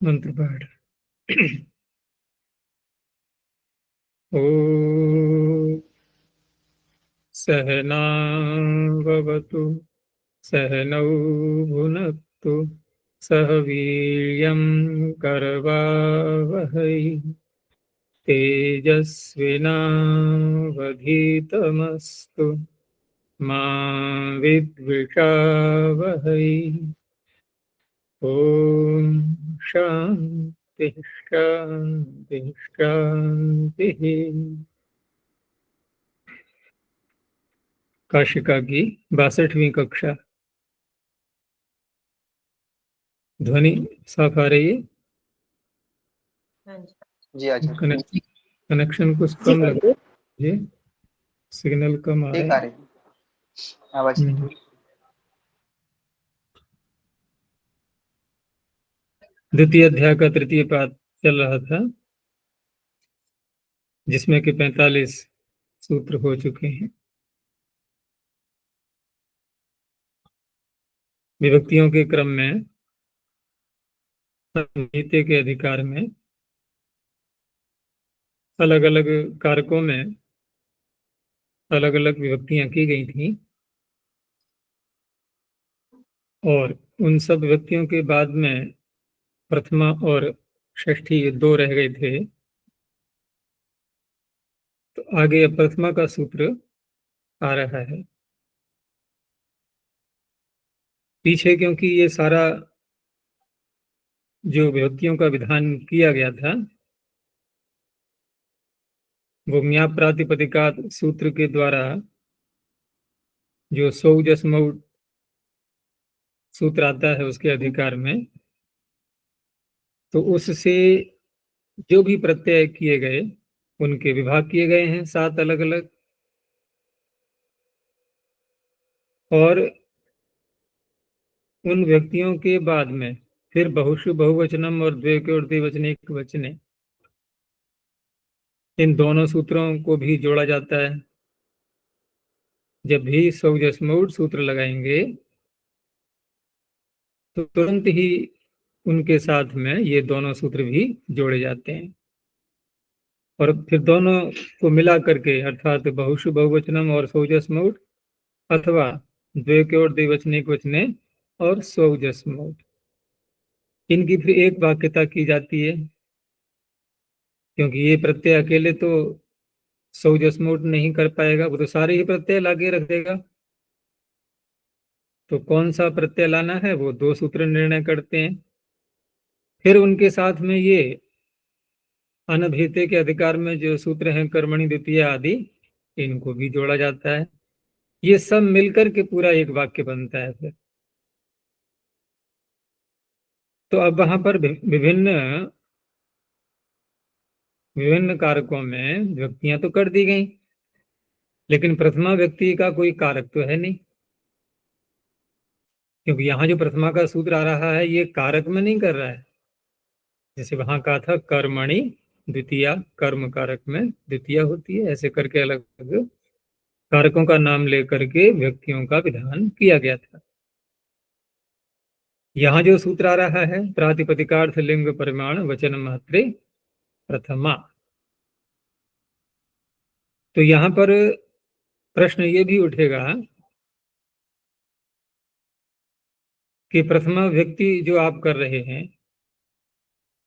मंत्र पाठ। ओ सहनावतु सहनौ भुनक्तु सह वीर्यं करवावहै तेजस्विनावधीतमस्तु मा विद्विषावहै। ओम शांति शांति शांति। काशिका की 62वीं कक्षा। ध्वनि साफ आ रही है? जी आचार्य। कनेक्शन कुछ कम लग रहा है, सिग्नल कम आ ठीक रहा आ रही है आवाज। है। द्वितीय अध्याय का तृतीय पाठ चल रहा था, जिसमें कि 45 सूत्र हो चुके हैं। विभक्तियों के क्रम में गीते के अधिकार में अलग अलग कारकों में अलग अलग विभक्तियां की गई थी, और उन सब विभक्तियों के बाद में प्रथमा और षष्ठी दो रह गए थे। तो आगे प्रथमा का सूत्र आ रहा है। पीछे क्योंकि ये सारा जो विभक्तियों का विधान किया गया था वो म्या प्रातिपदिका सूत्र के द्वारा जो सौ जस्मौ सूत्र आता है उसके अधिकार में, तो उससे जो भी प्रत्यय किए गए उनके विभाग किए गए हैं 7 अलग अलग, और उन व्यक्तियों के बाद में फिर बहुषु बहुवचनम और द्वितीय और द्विवचन एक वचने, इन दोनों सूत्रों को भी जोड़ा जाता है। जब भी सौजस्मौढ़ सूत्र लगाएंगे तो तुरंत ही उनके साथ में ये दोनों सूत्र भी जोड़े जाते हैं, और फिर दोनों को मिला करके अर्थात बहुषु बहुवचनम और सौजस्मौढ़ अथवा द्वितीय और द्विवचन एक वचने और सौजस्मौढ़, इनकी फिर एक वाक्यता की जाती है। क्योंकि ये प्रत्यय अकेले तो सौजस्मौढ़ नहीं कर पाएगा, वो तो सारे ही प्रत्यय लाके रखेगा। तो कौन सा प्रत्यय लाना है वो दो सूत्र निर्णय करते हैं। फिर उनके साथ में ये अनभिहिते के अधिकार में जो सूत्र हैं कर्मणि द्वितीय आदि, इनको भी जोड़ा जाता है। ये सब मिलकर के पूरा एक वाक्य बनता है फिर। तो अब वहां पर विभिन्न विभिन्न कारकों में व्यक्तियां तो कर दी गई, लेकिन प्रथमा व्यक्ति का कोई कारक तो है नहीं। क्योंकि यहाँ जो प्रथमा का सूत्र आ रहा है ये कारक में नहीं कर रहा है। जैसे वहां कहा था कर्मणि द्वितीया, कर्म कारक में द्वितीया होती है, ऐसे करके अलग अलग कारकों का नाम लेकर के व्यक्तियों का विधान किया गया था। यहाँ जो सूत्र आ रहा है प्रातिपदिकार्थ लिंग परिमाण वचन मात्रे प्रथमा, तो यहाँ पर प्रश्न ये भी उठेगा कि प्रथमा व्यक्ति जो आप कर रहे हैं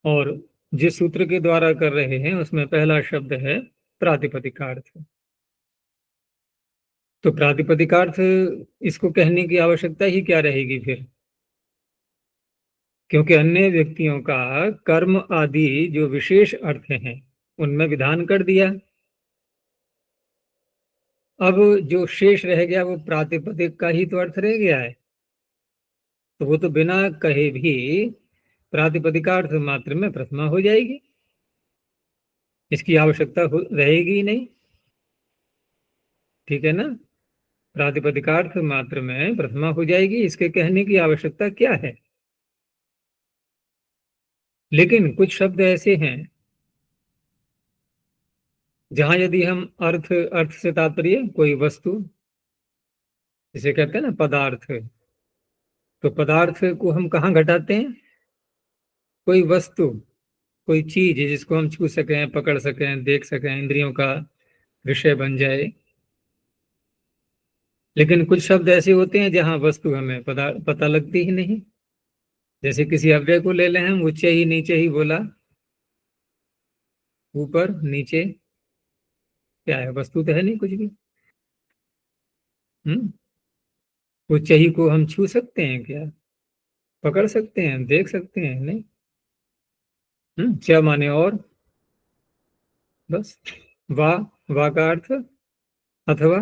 और जिस सूत्र के द्वारा कर रहे हैं उसमें पहला शब्द है प्रातिपदिकार्थ। तो प्रातिपदिकार्थ इसको कहने की आवश्यकता ही क्या रहेगी फिर, क्योंकि अन्य व्यक्तियों का कर्म आदि जो विशेष अर्थ हैं उनमें विधान कर दिया। अब जो शेष रह गया वो प्रातिपदिक का ही तो अर्थ रह गया है, तो वो तो बिना कहे भी प्रातिपदिकार्थ मात्र में प्रथमा हो जाएगी, इसकी आवश्यकता रहेगी ही नहीं। ठीक है ना, प्रातिपदिकार्थ मात्र में प्रथमा हो जाएगी, इसके कहने की आवश्यकता क्या है। लेकिन कुछ शब्द ऐसे हैं जहां यदि हम अर्थ अर्थ से तात्पर्य कोई वस्तु, जिसे कहते हैं ना पदार्थ, तो पदार्थ को हम कहाँ घटाते हैं? कोई वस्तु, कोई चीज जिसको हम छू सकें, पकड़ सकें, देख सकें, इंद्रियों का विषय बन जाए। लेकिन कुछ शब्द ऐसे होते हैं जहां वस्तु हमें पता लगती ही नहीं। जैसे किसी अव्यय को ले लें हम, ऊंचे ही नीचे ही बोला, ऊपर नीचे, क्या है? वस्तु तो है नहीं कुछ भी। ऊंचे ही को हम छू सकते हैं क्या? पकड़ सकते हैं, देख सकते हैं? नहीं। क्या माने और? बस। वा, वा का अर्थ अथवा,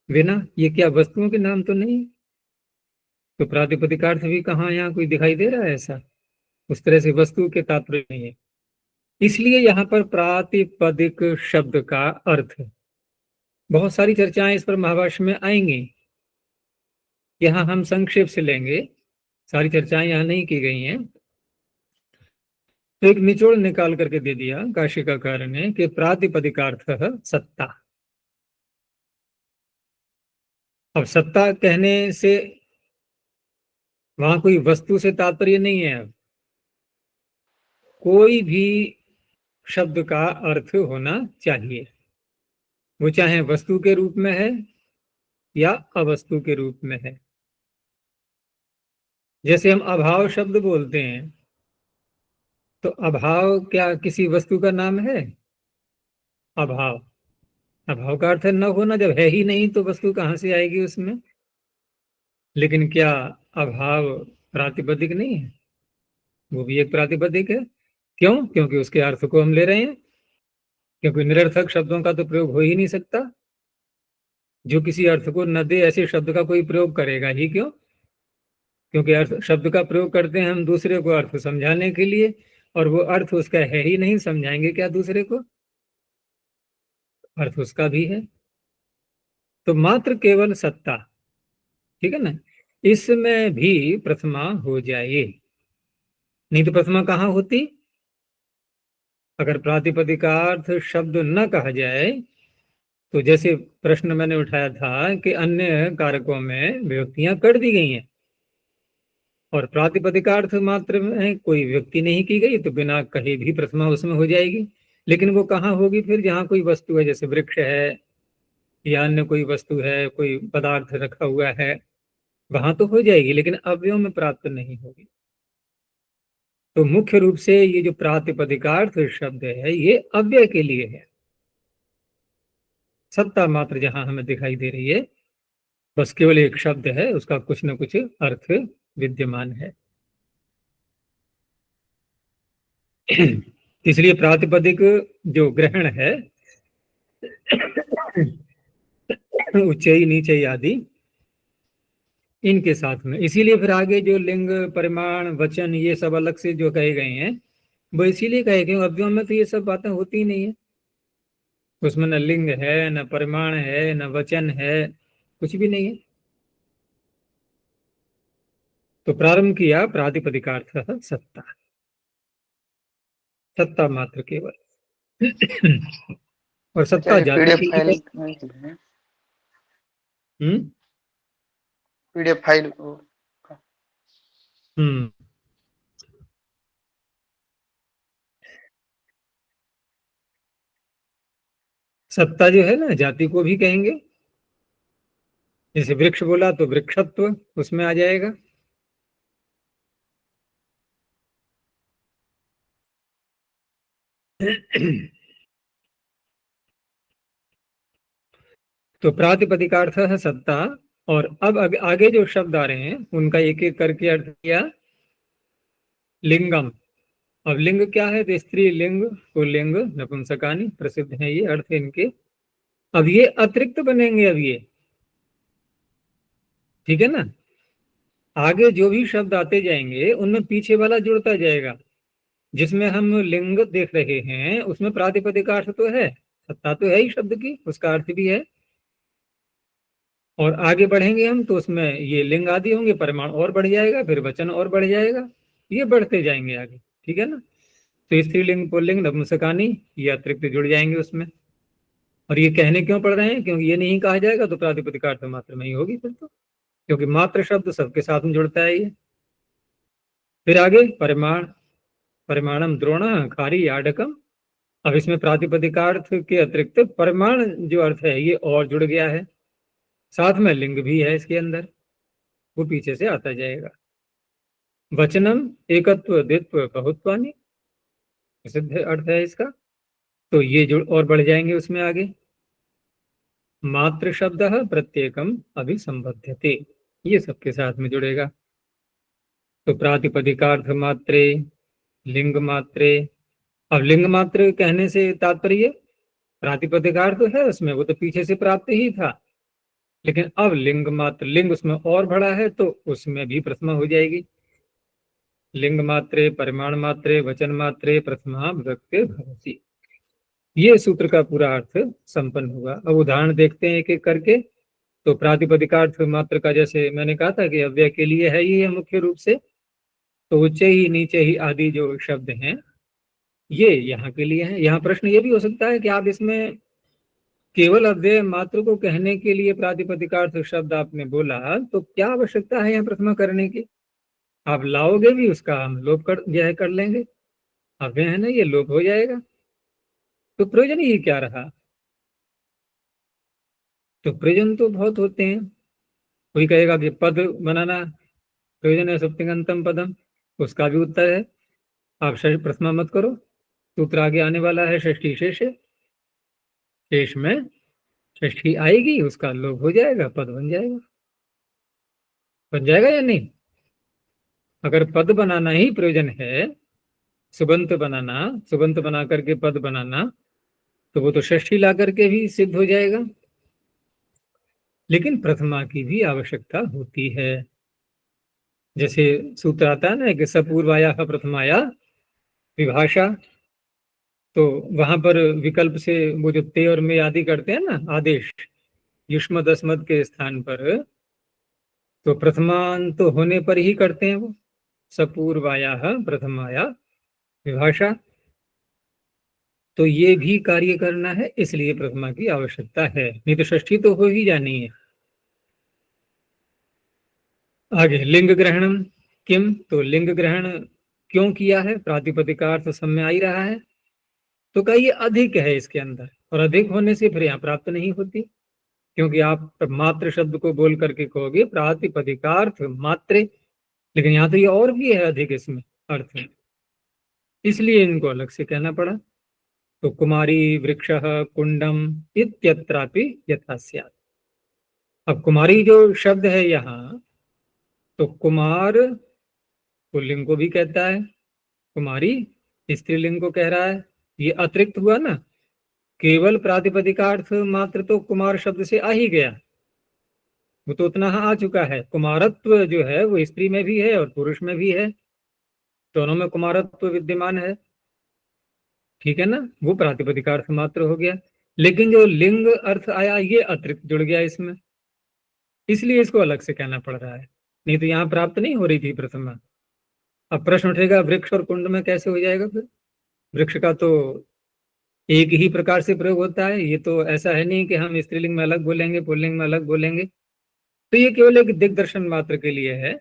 बिना, ये क्या वस्तुओं के नाम तो नहीं? तो प्रातिपदिकार्थ भी कहाँ यहाँ कोई दिखाई दे रहा है ऐसा? उस तरह से वस्तु के तात्पर्य नहीं है। इसलिए यहाँ पर प्रातिपदिक शब्द का अर्थ, बहुत सारी चर्चाएं इस पर महाभाष्य में आएंगी, यहाँ हम संक्षेप से लेंगे, सारी चर्चाएं यहाँ नहीं की गई हैं। तो एक निचोड़ निकाल करके दे दिया काशिकाकार ने कि प्रातिपदिकार्थ सत्ता। अब सत्ता कहने से वहां कोई वस्तु से तात्पर्य नहीं है। अब कोई भी शब्द का अर्थ होना चाहिए, वो चाहे वस्तु के रूप में है या अवस्तु के रूप में है। जैसे हम अभाव शब्द बोलते हैं, तो अभाव क्या किसी वस्तु का नाम है? अभाव, अभाव का अर्थ है न होना। जब है ही नहीं तो वस्तु कहाँ से आएगी उसमें? लेकिन क्या अभाव प्रातिपदिक नहीं है? वो भी एक प्रातिपदिक है। क्यों? क्योंकि उसके अर्थ को हम ले रहे हैं। क्योंकि निरर्थक शब्दों का तो प्रयोग हो ही नहीं सकता। जो किसी अर्थ को न दे ऐसे शब्द का कोई प्रयोग करेगा ही क्यों? क्योंकि अर्थ शब्द का प्रयोग करते हैं हम दूसरे को अर्थ समझाने के लिए, और वो अर्थ उसका है ही नहीं, समझाएंगे क्या दूसरे को? अर्थ उसका भी है। तो मात्र केवल सत्ता, ठीक है ना, इसमें भी प्रथमा हो जाए। नहीं तो प्रथमा कहाँ होती? अगर प्रातिपदिकार्थ शब्द न कहा जाए, तो जैसे प्रश्न मैंने उठाया था कि अन्य कारकों में विभक्तियां कर दी गई हैं और प्रातिपदिकार्थ मात्र में कोई विभक्ति नहीं की गई, तो बिना कहे भी प्रथमा उसमें हो जाएगी। लेकिन वो कहाँ होगी फिर? जहाँ कोई वस्तु है, जैसे वृक्ष है या अन्य कोई वस्तु है, कोई पदार्थ रखा हुआ है, वहां तो हो जाएगी, लेकिन अव्ययों में प्राप्त नहीं होगी। तो मुख्य रूप से ये जो प्रातिपदिकार्थ शब्द है, ये अव्यय के लिए है। सत्ता मात्र जहां हमें दिखाई दे रही है, बस केवल एक शब्द है, उसका कुछ न कुछ अर्थ विद्यमान है। इसलिए प्रातिपदिक जो ग्रहण है, उच्चई नीचई आदि, इनके साथ में, इसीलिए फिर आगे जो लिंग, परिमाण, वचन, ये सब अलग से जो कहे गए हैं, वो इसीलिए कहे गए। अव्ययों में तो ये सब बातें होती ही नहीं है। उसमें न लिंग है, न परिमाण है, न वचन है, कुछ भी नहीं है। तो प्रारंभ किया प्रातिपदिकार्थ सत्ता, सत्ता मात्र केवल। और अच्छा, सत्ता ये जाति पीडीएफ की है। फाइल हम्म पीडीएफ फाइल हम्म सत्ता जो है ना, जाति को भी कहेंगे। जैसे वृक्ष बोला तो वृक्षत्व उसमें आ जाएगा। तो प्रातिपदिकार्थ है सत्ता। और अब आगे जो शब्द आ रहे हैं उनका एक एक करके अर्थ किया। लिंगम, अब लिंग क्या है? तो स्त्री लिंग, पुल्लिंग, नपुंसकानी प्रसिद्ध हैं ये अर्थ इनके। अब ये अतिरिक्त बनेंगे। अब ये ठीक है ना, आगे जो भी शब्द आते जाएंगे उनमें पीछे वाला जुड़ता जाएगा। जिसमें हम लिंग देख रहे हैं उसमें प्रातिपदिक अर्थ तो है, सत्ता तो है ही शब्द की, उसका अर्थ भी है। और आगे बढ़ेंगे हम तो उसमें ये लिंग आदि होंगे, परिमाण और बढ़ जाएगा, फिर वचन और बढ़ जाएगा, ये बढ़ते जाएंगे आगे, ठीक है ना। तो स्त्रीलिंग, पुल्लिंग, नपुंसकानी, ये अतिरिक्त जुड़ जाएंगे उसमें। और ये कहने क्यों पड़ रहे हैं? क्योंकि ये नहीं कहा जाएगा तो प्रातिपदिकार्थ मात्र में ही होगी फिर तो, क्योंकि मात्र शब्द सबके साथ में जुड़ता है ये। फिर आगे परिमाण, परिमाणम द्रोण खारी आडकम। अब इसमें प्रातिपदिकार्थ के अतिरिक्त परिमाण जो अर्थ है ये और जुड़ गया है, साथ में लिंग भी है इसके अंदर, वो पीछे से आता जाएगा। वचनम एकत्व द्वित्व बहुत्वानि, प्रसिद्ध अर्थ है इसका, तो ये जुड़ और बढ़ जाएंगे उसमें आगे। मात्र शब्द प्रत्येकम अभिसंबध्यते, ये सबके साथ में जुड़ेगा। तो प्रातिपदिकार्थ मात्रे, लिंग मात्रे। अब लिंग मात्र कहने से तात्पर्य प्रातिपदिकार्थ तो है उसमें, वो तो पीछे से प्राप्त ही था, लेकिन अब लिंग मात्र, लिंग उसमें और बढ़ा है तो उसमें भी प्रथमा हो जाएगी। लिंग मात्रे परिमाण मात्रे वचन मात्रे प्रथमा विभक्ति भवति। ये सूत्र का पूरा अर्थ संपन्न हुआ। अब उदाहरण देखते हैं एक एक करके। तो प्रातिपदिकार्थ मात्र का जैसे मैंने कहा था कि अव्यय के लिए है ये मुख्य रूप से, तो ऊंचे ही नीचे ही आदि जो शब्द हैं ये यहाँ के लिए है। यहाँ प्रश्न ये भी हो सकता है कि आप इसमें केवल अव्यय मात्र को कहने के लिए प्रातिपदिकार्थ शब्द आपने बोला, तो क्या आवश्यकता है यहाँ प्रथमा करने की? आप लाओगे भी उसका हम लोप कर यह कर लेंगे, अव्यय है ना, ये लोप हो जाएगा, तो प्रयोजन ही क्या रहा? तो प्रयोजन तो बहुत होते हैं। कोई कहेगा कि पद बनाना प्रयोजन है सप्तमंतम पदम, उसका भी उत्तर है आप प्रथमा मत करो, सूत्र आगे आने वाला है षष्ठी शेष, शेष में षष्ठी आएगी, उसका लोप हो जाएगा, पद बन जाएगा। बन जाएगा या नहीं? अगर पद बनाना ही प्रयोजन है, सुबंत बनाना, सुबंत बना करके पद बनाना, तो वो तो षष्ठी ला करके भी सिद्ध हो जाएगा। लेकिन प्रथमा की भी आवश्यकता होती है। जैसे सूत्र आता है ना कि सपूर्वाया प्रथमाया विभाषा, तो वहां पर विकल्प से वो जो ते और में आदि करते हैं ना आदेश, युष्मद अस्मद के स्थान पर, तो प्रथमांत तो होने पर ही करते हैं वो, सपूर्वाया प्रथमाया विभाषा। तो ये भी कार्य करना है, इसलिए प्रथमा की आवश्यकता है, नहीं तो षष्ठी तो हो ही जानी है। आगे लिंग ग्रहणम किम, तो लिंग ग्रहण क्यों किया है? प्रातिपदिकार्थ समय आ ही रहा है, तो कहा ये अधिक है इसके अंदर, और अधिक होने से फिर यहाँ प्राप्त नहीं होती, क्योंकि आप मात्र शब्द को बोल करके कहोगे प्रातिपदिकार्थ मात्रे, लेकिन यहाँ तो ये और भी है अधिक इसमें अर्थ में, इसलिए इनको अलग से कहना पड़ा। तो कुमारी वृक्ष कुंडम इत्यत्रापि यथा स्यात्। अब कुमारी जो शब्द है यहाँ, तो कुमार पुल्लिंग को भी कहता है, कुमारी स्त्रीलिंग को कह रहा है, ये अतिरिक्त हुआ ना। केवल प्रातिपदिकार्थ मात्र तो कुमार शब्द से आ ही गया, वो तो उतना आ चुका है। कुमारत्व जो है वो स्त्री में भी है और पुरुष में भी है, दोनों में कुमारत्व विद्यमान है, ठीक है ना, वो प्रातिपदिकार्थ मात्र हो गया। लेकिन जो लिंग अर्थ आया ये अतिरिक्त जुड़ गया इसमें, इसलिए इसको अलग से कहना पड़ रहा है, नहीं तो यहाँ प्राप्त नहीं हो रही थी प्रथमा। अब प्रश्न उठेगा वृक्ष और कुंड में कैसे हो जाएगा फिर? वृक्ष का तो एक ही प्रकार से प्रयोग होता है, ये तो ऐसा है नहीं कि हम स्त्रीलिंग में अलग बोलेंगे पुल्लिंग में अलग बोलेंगे, तो ये केवल एक दिग्दर्शन मात्र के लिए है।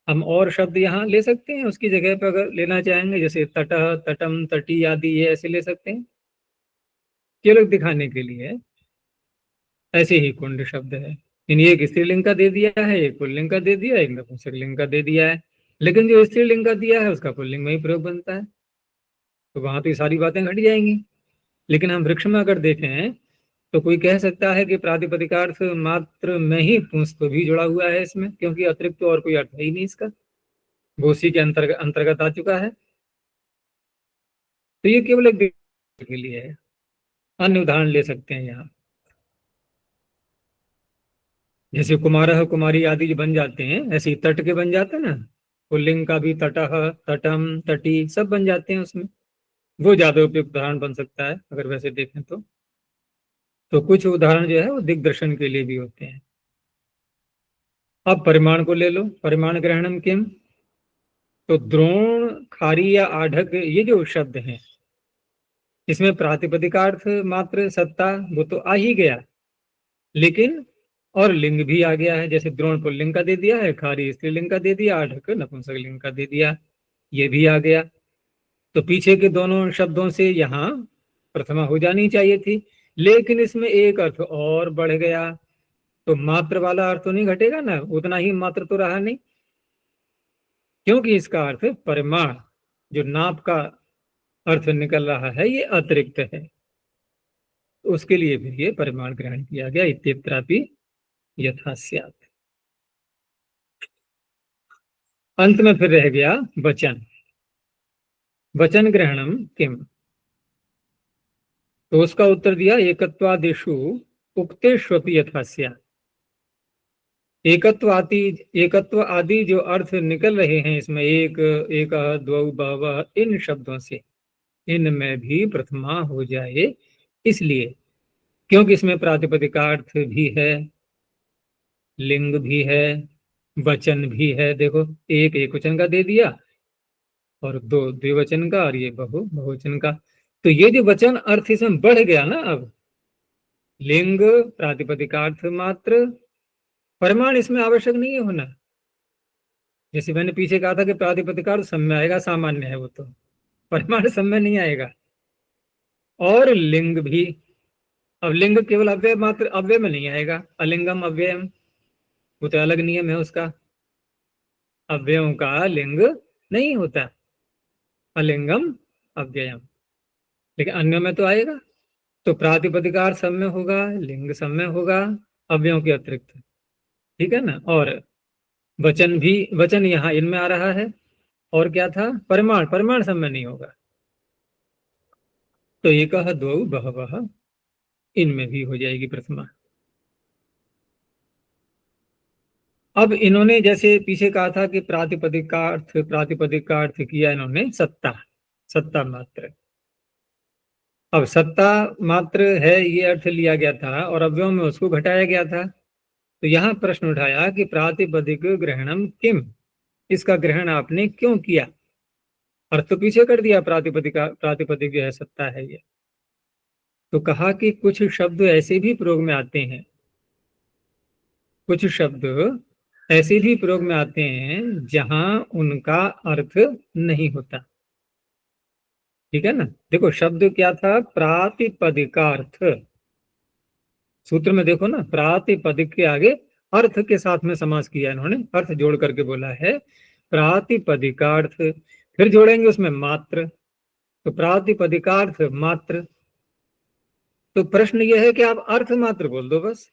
हम और शब्द यहाँ ले सकते हैं उसकी जगह पर अगर लेना चाहेंगे, जैसे तटह तटम तटी आदि, ये ऐसे ले सकते हैं, केवल दिखाने के लिए है। ऐसे ही कुंड शब्द है, इन एक स्त्रीलिंग का दे दिया है, एक पुल्लिंग का दे दिया, एक नपुंसकलिंग का दे दिया है, लेकिन जो स्त्रीलिंग का दिया है उसका पुल्लिंग में ही प्रयोग बनता है, तो वहां तो ये सारी बातें घट जाएंगी। लेकिन हम वृक्ष में अगर देखें तो कोई कह सकता है कि प्रातिपदिकार्थ मात्र में ही पुंस्त्व भी जुड़ा हुआ है इसमें, क्योंकि अतिरिक्त तो और कोई अर्थ है ही नहीं इसका, वो उसी के अंतर्गत आ चुका है, तो ये केवल एक के लिए है। अन्य उदाहरण ले सकते हैं यहाँ, जैसे कुमारह कुमारी आदि जो बन जाते हैं, ऐसे ही तट के बन जाते हैं ना, पुल्लिंग का भी तटह तटम तटी सब बन जाते हैं उसमें, वो ज्यादा उपयुक्त उदाहरण बन सकता है अगर वैसे देखें तो कुछ उदाहरण जो है वो दिग्दर्शन के लिए भी होते हैं। अब परिमाण को ले लो, परिमाण ग्रहणम किम, तो द्रोण खारी या आढ़क ये जो शब्द हैं, इसमें प्रातिपदिकार्थ मात्र सत्ता वो तो आ ही गया, लेकिन और लिंग भी आ गया है, जैसे द्रोण पुल्लिंग का दे दिया है, खारी स्त्रीलिंग का दे दिया, आढ़क नपुंसक लिंग का दे दिया, ये भी आ गया। तो पीछे के दोनों शब्दों से यहाँ प्रथमा हो जानी चाहिए थी, लेकिन इसमें एक अर्थ और बढ़ गया, तो मात्र वाला अर्थ तो नहीं घटेगा ना, उतना ही मात्र तो रहा नहीं, क्योंकि इसका अर्थ परिमाण, जो नाप का अर्थ निकल रहा है, ये अतिरिक्त है, तो उसके लिए भी ये परिमाण ग्रहण किया गया। इत्यत्रापि यथा स्यात्। अंत में फिर रह गया वचन। वचन ग्रहणम किम, तो उसका उत्तर दिया एकत्वादिषु उक्तेष्वपि यथा स्यात्। एकत्व आदि जो अर्थ निकल रहे हैं इसमें, एक, एक, द्वौ, बहवः, इन शब्दों से, इनमें भी प्रथमा हो जाए, इसलिए क्योंकि इसमें प्रातिपदिकार्थ भी है, लिंग भी है, वचन भी है। देखो, एक एकवचन का दे दिया और दो द्विवचन का, और ये बहुवचन का। तो ये जो वचन अर्थ इसमें बढ़ गया ना, अब लिंग, प्रातिपदिकार्थ मात्र, परिमाण इसमें आवश्यक नहीं है होना। जैसे मैंने पीछे कहा था कि प्रातिपदिकार्थ समय आएगा, सामान्य है वो, तो परिमाण समय नहीं आएगा। और लिंग भी, अब लिंग केवल अव्यय मात्र, अव्यय में नहीं आएगा, अलिंगम अव्ययम, वो तो अलग नियम है उसका, अव्ययों का लिंग नहीं होता, अलिंगम अव्ययम, लेकिन अन्य में तो आएगा। तो प्रातिपदिकार सब में होगा, लिंग सब में होगा, अव्ययों के अतिरिक्त, ठीक है ना। और वचन भी, वचन यहाँ इनमें आ रहा है, और क्या था, परिमाण, परिमाण सब में नहीं होगा। तो एकः द्वौ बहवः, इनमें भी हो जाएगी प्रथमा। अब इन्होंने जैसे पीछे कहा था कि प्रातिपदिक का अर्थ किया इन्होंने सत्ता, सत्ता मात्र। अब सत्ता मात्र है ये अर्थ लिया गया था, और अव्ययों में उसको घटाया गया था। तो यहाँ प्रश्न उठाया कि प्रातिपदिक ग्रहणम किम, इसका ग्रहण आपने क्यों किया। अर्थ तो पीछे कर दिया, प्रातिपदिक जो है सत्ता है ये। तो कहा कि कुछ शब्द ऐसे भी प्रयोग में आते हैं, कुछ शब्द ऐसे भी प्रयोग में आते हैं जहां उनका अर्थ नहीं होता, ठीक है ना। देखो शब्द क्या था, प्रातिपदिकार्थ, सूत्र में देखो ना, प्रातिपदिक के आगे अर्थ के साथ में समास किया इन्होंने, अर्थ जोड़ करके बोला है प्रातिपदिकार्थ, फिर जोड़ेंगे उसमें मात्र, तो प्रातिपदिकार्थ मात्र। तो प्रश्न यह है कि आप अर्थ मात्र बोल दो बस,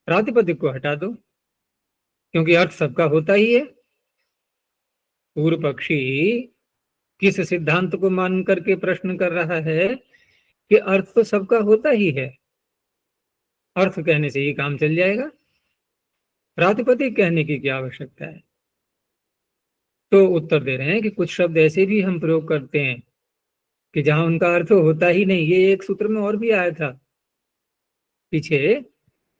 प्रातिपदिक को हटा दो, क्योंकि अर्थ सबका होता ही है। पूर्व पक्षी किस सिद्धांत को मान करके प्रश्न कर रहा है कि अर्थ तो सबका होता ही है, अर्थ कहने से ही काम चल जाएगा, प्रातिपदिक कहने की क्या आवश्यकता है। तो उत्तर दे रहे हैं कि कुछ शब्द ऐसे भी हम प्रयोग करते हैं कि जहां उनका अर्थ होता ही नहीं। ये एक सूत्र में और भी आया था पीछे,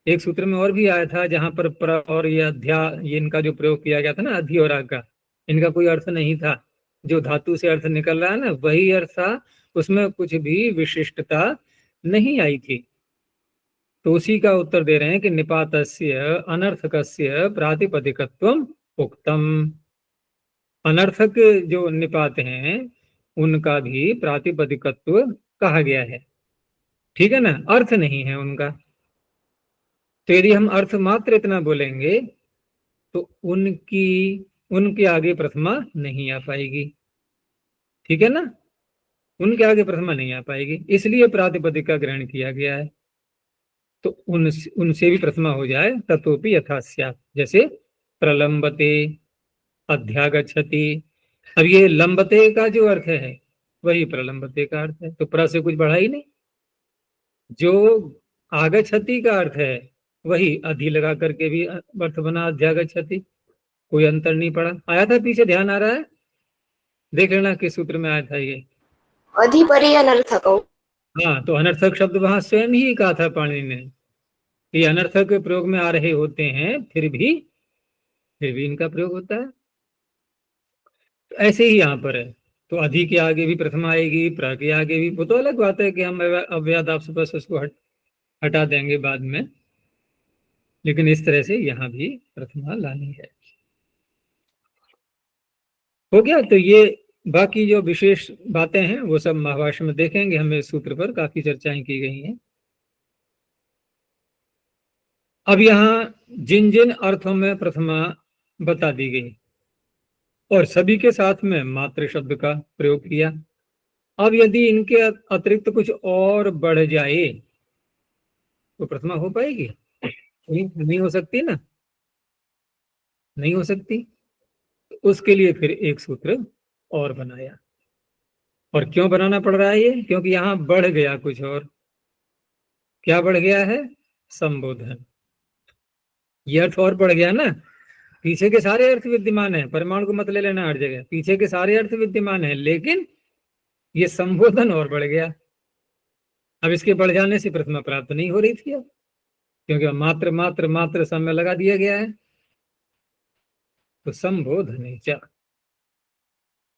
एक सूत्र में और भी आया था जहां पर और ये अध्या, ये इनका जो प्रयोग किया गया था ना, अधि और आग का, इनका कोई अर्थ नहीं था। जो धातु से अर्थ निकल रहा है ना, वही अर्थ था, उसमें कुछ भी विशिष्टता नहीं आई थी। तो उसी का उत्तर दे रहे हैं कि निपातस्य अनर्थकस्य प्रातिपदिकत्वम उक्तम। अनर्थक जो निपात हैं उनका भी प्रातिपदिकत्व कहा गया है, ठीक है ना, अर्थ नहीं है उनका। तो यदि हम अर्थ मात्र इतना बोलेंगे तो उनके आगे प्रथमा नहीं आ पाएगी, ठीक है ना, उनके आगे प्रथमा नहीं आ पाएगी, इसलिए प्रातिपदिक का ग्रहण किया गया है। तो उनसे भी प्रथमा हो जाए, ततोपि यथा स्यात्, जैसे प्रलंबते, अध्यागच्छति। अब ये लंबते का जो अर्थ है वही प्रलंबते का अर्थ है, तो प्र से कुछ बढ़ा ही नहीं। जो आगच्छति का अर्थ है वही अधि लगा करके भी अर्थ बना, अध्यागच्छति, कोई अंतर नहीं पड़ा। आया था पीछे, ध्यान आ रहा है, देख लेना किस सूत्र में आया था ये। अधिपरि अनर्थक। हाँ, तो अनर्थक शब्द वहां स्वयं ही कहा था पाणिनि ने, ये अनर्थक प्रयोग में आ रहे होते हैं, फिर भी इनका प्रयोग होता है। तो ऐसे ही यहाँ पर है, तो अधि के आगे भी प्रथमा आएगी, प्र के आगे भी, वो तो अलग बात है कि हम अव्यादाप से बस उसको हटा देंगे बाद में, लेकिन इस तरह से यहाँ भी प्रथमा लानी है। हो गया। तो ये बाकी जो विशेष बातें हैं वो सब महाभाष्य में देखेंगे, हमें इस सूत्र पर काफी चर्चाएं की गई हैं। अब यहाँ जिन जिन अर्थों में प्रथमा बता दी गई और सभी के साथ में मात्र शब्द का प्रयोग किया। अब यदि इनके अतिरिक्त कुछ और बढ़ जाए तो प्रथमा हो पाएगी? नहीं हो सकती ना, नहीं हो सकती। तो उसके लिए फिर एक सूत्र और बनाया। और क्यों बनाना पड़ रहा है ये? क्योंकि यहाँ बढ़ गया कुछ और। क्या बढ़ गया है? संबोधन। ये अर्थ और बढ़ गया ना। पीछे के सारे अर्थ विद्यमान है, परमाणु को मत ले लेना हर जगह, पीछे के सारे अर्थ विद्यमान है, लेकिन ये संबोधन और बढ़ गया। अब इसके बढ़ जाने से प्रथमा प्राप्त नहीं हो रही थी अब, क्योंकि मात्र मात्र मात्र समय लगा दिया गया है। तो संबोधन,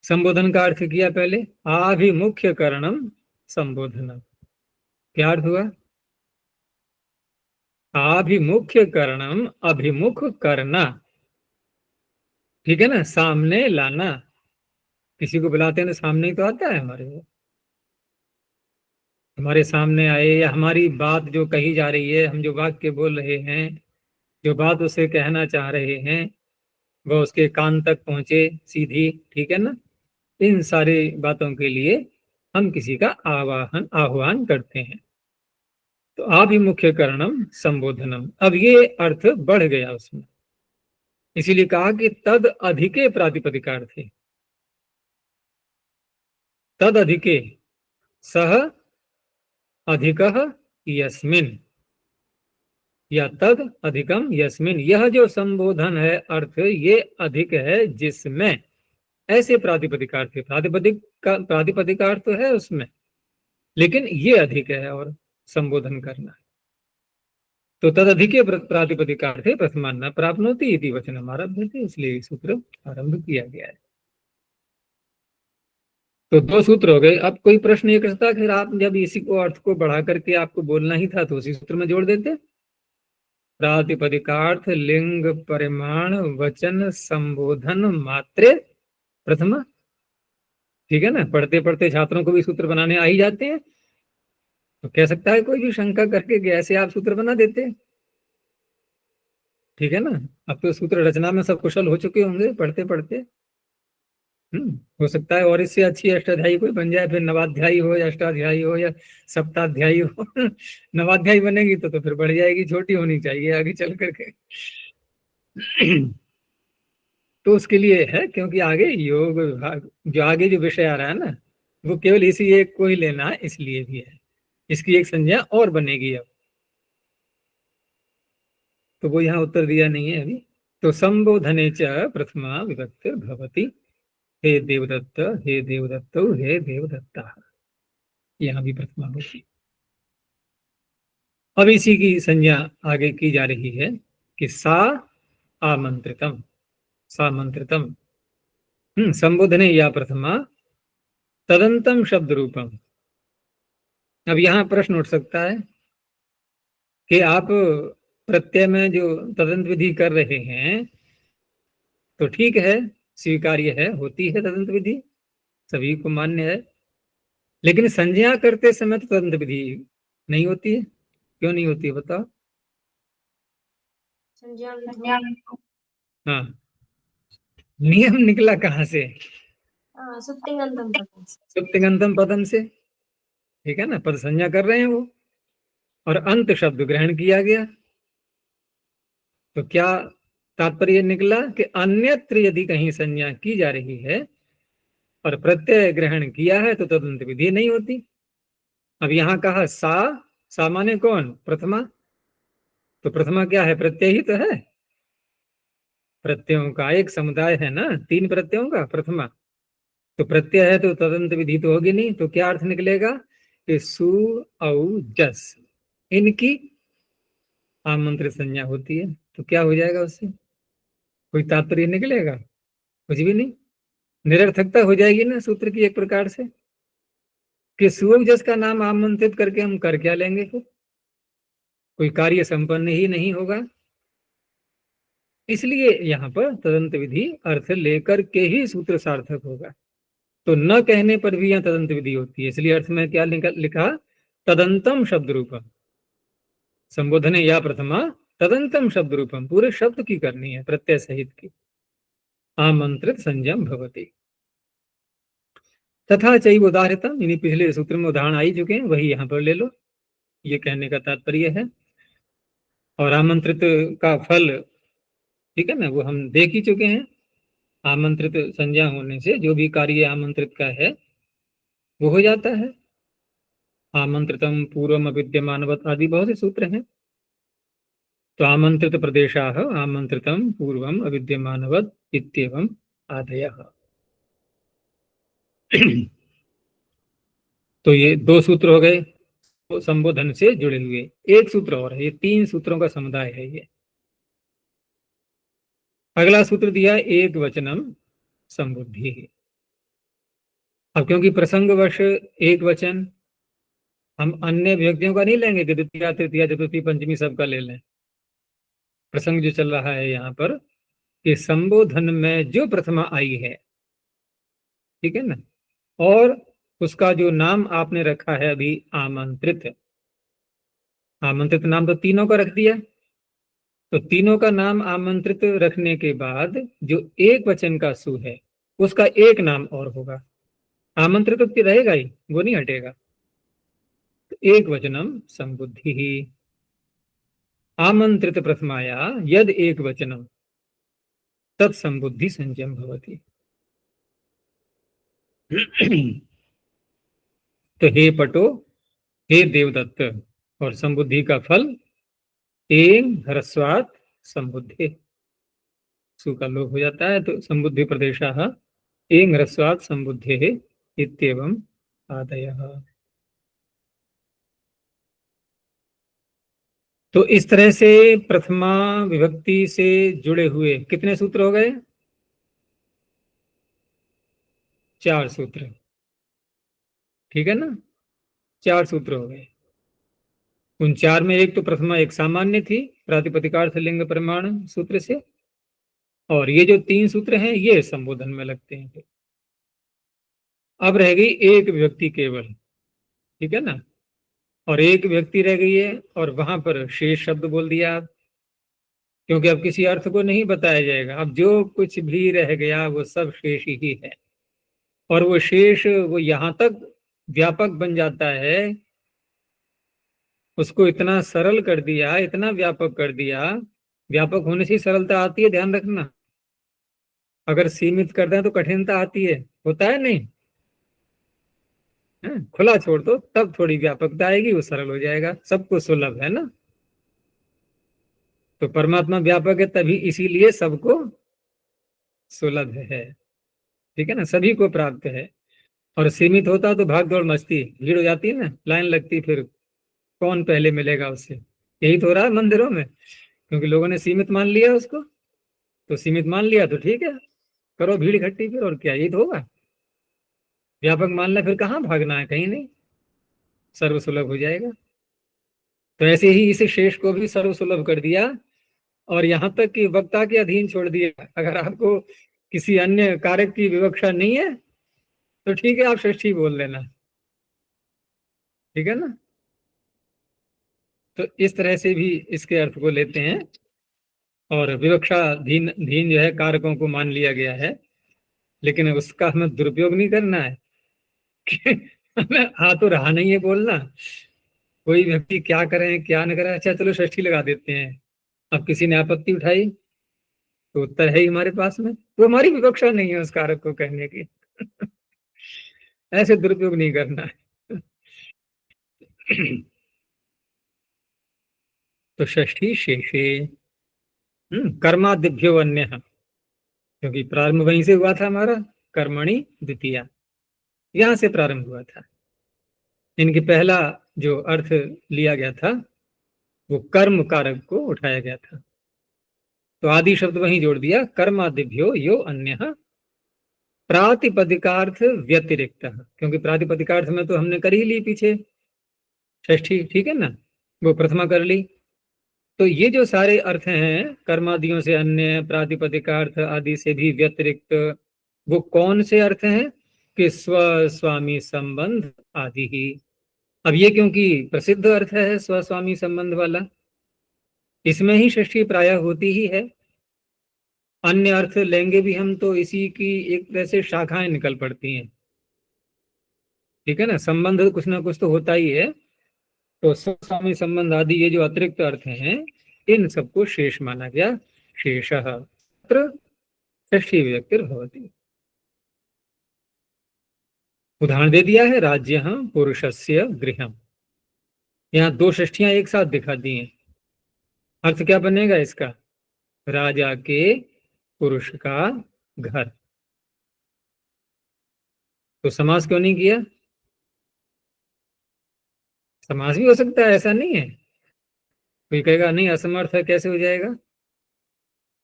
संबोधन का अर्थ किया पहले, आभिमुख्य करणम संबोधनम। क्या अर्थ हुआ? आभिमुख्य करणम, अभिमुख करना, ठीक है ना, सामने लाना। किसी को बुलाते हैं तो सामने ही तो आता है हमारे सामने आए, या हमारी बात जो कही जा रही है, हम जो वाक्य बोल रहे हैं, जो बात उसे कहना चाह रहे हैं, वह उसके कान तक पहुंचे सीधी, ठीक है ना। इन सारी बातों के लिए हम किसी का आह्वान करते हैं। तो आभिमुख्य करणम संबोधनम। अब ये अर्थ बढ़ गया उसमें, इसीलिए कहा कि तद अधिके प्रातिपदिकार्थे। तद अधिके सह अधिकः यस्मिन, या तद अधिकम यस्मिन। यह जो संबोधन है अर्थ, ये अधिक है जिसमें। ऐसे प्रातिपदिकार्थ, प्रातिपदिकार्थ तो है उसमें, लेकिन ये अधिक है और संबोधन करना है। तो तदधिके प्रातिपदिकार्थे प्रथमान्न प्राप्नोति इति वचनम आरभ्यते। इसलिए सूत्र आरंभ किया गया है। तो दो सूत्र हो गए। अब कोई प्रश्न ये करता कि आप जब इसी को अर्थ को बढ़ा करके आपको बोलना ही था तो उसी सूत्र में जोड़ देते। प्रातिपदिकार्थ लिंग परिमाण वचन संबोधन मात्रे प्रथमा, ठीक है ना। पढ़ते पढ़ते छात्रों को भी सूत्र बनाने आ ही जाते हैं, तो कह सकता है कोई भी शंका करके कि ऐसे आप सूत्र बना देते, ठीक है ना। अब तो सूत्र रचना में सब कुशल हो चुके होंगे पढ़ते पढ़ते। हो सकता है और इससे अच्छी अष्टाध्यायी कोई बन जाए, फिर नवाध्यायी हो या अष्टाध्यायी हो या सप्ताध्यायी हो। नवाध्यायी बनेगी तो फिर बढ़ जाएगी, छोटी होनी चाहिए आगे चल करके। तो उसके लिए है, क्योंकि आगे योग विभाग जो आगे जो विषय आ रहा है ना, वो केवल इसी एक को ही लेना है, इसलिए भी है। इसकी एक संज्ञा और बनेगी अब, तो वो यहाँ उत्तर दिया नहीं है अभी। तो संबोधने च प्रथमा विभक्तिर भवति, हे देवदत्त हे देवदत्त हे देवदत्ता, यहाँ भी प्रथमा होगी। अब इसी की संज्ञा आगे की जा रही है कि सा आमंत्रितम, सामंत्रितम। संबोधने या प्रथमा तदंतम शब्द रूपम। अब यहाँ प्रश्न उठ सकता है कि आप प्रत्यय में जो तदंत विधि कर रहे हैं तो ठीक है, स्वीकार्य है, होती है तदंत विधि, सभी को मान्य है, लेकिन संज्ञा करते समय तो तदंत विधि नहीं होती है। क्यों नहीं होती है बताओ? हाँ, नियम निकला कहाँ से? सुप्तिगंतम पदम से, ठीक है ना। पद संज्ञा कर रहे हैं वो, और अंत शब्द ग्रहण किया गया, तो क्या तात्पर्य निकला कि अन्यत्र यदि कहीं संज्ञा की जा रही है और प्रत्यय ग्रहण किया है तो तदंत विधि नहीं होती। अब यहाँ कहा सा माने कौन? प्रथमा। तो प्रथमा क्या है? प्रत्यय ही तो है, प्रत्ययों का एक समुदाय है ना, 3 प्रत्ययों का प्रथमा। तो प्रत्यय है तो तदंत विधि तो होगी नहीं, तो क्या अर्थ निकलेगा कि सु औ जस इनकी आमंत्रित संज्ञा होती है। तो क्या हो जाएगा उससे? कोई तात्पर्य निकलेगा? कुछ भी नहीं, निरर्थकता हो जाएगी ना सूत्र की एक प्रकार से, कि सु जस का नाम आमंत्रित करके हम कर क्या लेंगे? फिर कोई कार्य संपन्न ही नहीं होगा। इसलिए यहाँ पर तदंत विधि अर्थ लेकर के ही सूत्र सार्थक होगा। तो न कहने पर भी यहाँ तदंत विधि होती है, इसलिए अर्थ में क्या लिखा तदंतम शब्द रूपम, संबोधने या प्रथमा तदंतम शब्द रूपम, पूरे शब्द की करनी है प्रत्यय सहित की। आमंत्रित संजम भवति तथा चैव उदाहृतम, यानी पिछले सूत्र में उदाहरण आ ही चुके हैं, वही यहाँ पर ले लो, ये कहने का तात्पर्य है। और आमंत्रित का फल, ठीक है ना, वो हम देख ही चुके हैं। आमंत्रित संज्ञा होने से जो भी कार्य आमंत्रित का है वो हो जाता है। आमंत्रितम पूर्वम अविद्यमानवत आदि बहुत से सूत्र हैं। तो आमंत्रित प्रदेशाः आमंत्रितम पूर्वम अविद्यमानवत इत्येवम् आदयः। तो ये दो सूत्र हो गए तो संबोधन से जुड़े हुए। एक सूत्र और है, ये 3 सूत्रों का समुदाय है ये। अगला सूत्र दिया एक वचनम संबुद्धि। अब क्योंकि प्रसंगवश एक वचन, हम अन्य व्यक्तियों का नहीं लेंगे कि द्वितीय तृतीय चतुर्थी पंचमी सबका ले लें। प्रसंग जो चल रहा है यहाँ पर कि संबोधन में जो प्रथमा आई है, ठीक है ना, और उसका जो नाम आपने रखा है अभी आमंत्रित, आमंत्रित नाम तो तीनों का रख दिया, तो तीनों का नाम आमंत्रित रखने के बाद जो एक वचन का सु है उसका एक नाम और होगा। आमंत्रित तो रहेगा ही, वो नहीं हटेगा। तो एक वचनम संबुद्धि ही आमंत्रित प्रथमाया यद एक वचनम तत्संबुद्धि संजम भवति। तो हे पटो, हे देवदत्त, और संबुद्धि का फल एंग ह्रस्वात् संबुद्धि, सु का लोप हो जाता है, तो संबुद्धि प्रदेशाः एंग ह्रस्वात् संबुद्धि इत्येवम् आदयः। तो इस तरह से प्रथमा विभक्ति से जुड़े हुए कितने सूत्र हो गए? 4 सूत्र, ठीक है ना, 4 सूत्र हो गए। उन 4 में एक तो प्रथमा एक सामान्य थी प्रातिपदिकार्थ लिंग प्रमाण सूत्र से, और ये जो 3 सूत्र हैं ये संबोधन में लगते हैं। अब रह गई एक विभक्ति केवल, ठीक है ना, और एक व्यक्ति रह गई है और वहां पर शेष शब्द बोल दिया आप, क्योंकि अब किसी अर्थ को नहीं बताया जाएगा। अब जो कुछ भी रह गया वो सब शेष ही है, और वो शेष वो यहां तक व्यापक बन जाता है, उसको इतना सरल कर दिया, इतना व्यापक कर दिया। व्यापक होने से सरलता आती है, ध्यान रखना। अगर सीमित कर दें तो कठिनता आती है, होता है नहीं है? खुला छोड़ दो तब थोड़ी व्यापकता आएगी, वो सरल हो जाएगा, सबको सुलभ है ना। तो परमात्मा व्यापक है तभी, इसीलिए सबको सुलभ है, ठीक है ना, सभी को प्राप्त है। और सीमित होता तो भाग दौड़ मस्ती, भीड़ हो जाती है ना, लाइन लगती, फिर कौन पहले मिलेगा उससे। यही तो हो रहा है मंदिरों में, क्योंकि लोगों ने सीमित मान लिया उसको, तो सीमित मान लिया तो ठीक है, करो भीड़ इकट्ठी, फिर और क्या, यही तो होगा। व्यापक मानना फिर कहाँ भागना है, कहीं नहीं, सर्वसुलभ हो जाएगा। तो ऐसे ही इस शेष को भी सर्वसुलभ कर दिया, और यहाँ तक कि वक्ता के अधीन छोड़ दिया। अगर आपको किसी अन्य कारक की विवक्षा नहीं है तो ठीक है, आप षष्ठी बोल लेना, ठीक है ना। तो इस तरह से भी इसके अर्थ को लेते हैं, और विवक्षा धीन धीन जो है कारकों को मान लिया गया है, लेकिन उसका हमें दुरुपयोग नहीं करना है कि हमें आ तो रहा नहीं है बोलना, कोई व्यक्ति क्या करें क्या न करें, अच्छा चलो षष्ठी लगा देते हैं। अब किसी ने आपत्ति उठाई तो उत्तर है ही हमारे पास में, तो हमारी विवक्षा नहीं है उस कारक को कहने की। ऐसे दुरुपयोग नहीं करना है। तो षष्ठी शेषे कर्मादिभ्यो अन्य, क्योंकि प्रारंभ वहीं से हुआ था हमारा, कर्मणि द्वितीया, यहां से प्रारंभ हुआ था। इनके पहला जो अर्थ लिया गया था वो कर्म कारक को उठाया गया था, तो आदि शब्द वहीं जोड़ दिया, कर्मादिभ्यो यो अन्य प्रातिपदिकार्थ व्यतिरिक्त, क्योंकि प्रातिपदिकार्थ में तो हमने कर ही ली पीछे षष्ठी, ठीक है ना, वो प्रथमा कर ली। तो ये जो सारे अर्थ हैं कर्मादियों से अन्य, प्रातिपदिकार्थ आदि से भी व्यतिरिक्त, वो कौन से अर्थ हैं? कि स्वस्वामी संबंध आदि ही। अब ये क्योंकि प्रसिद्ध अर्थ है स्वस्वामी संबंध वाला, इसमें ही षष्ठी प्रायः होती ही है। अन्य अर्थ लेंगे भी हम तो इसी की एक तरह से शाखाएं निकल पड़ती हैं, ठीक है ना। संबंध कुछ ना कुछ तो होता ही है। तो स्वस्वामी संबंध आदि ये जो अतिरिक्त अर्थ हैं, इन सबको शेष माना गया। शेषः अत्र षष्ठी विभक्तिर्भवति। उदाहरण दे दिया है, राज्य पुरुषस्य गृहम। यहाँ दो षष्ठियां एक साथ दिखा दी हैं। अर्थ क्या बनेगा इसका? राजा के पुरुष का घर। तो समास क्यों नहीं किया? समास भी हो सकता है, ऐसा नहीं है। कोई कहेगा नहीं असमर्थ है, कैसे हो जाएगा?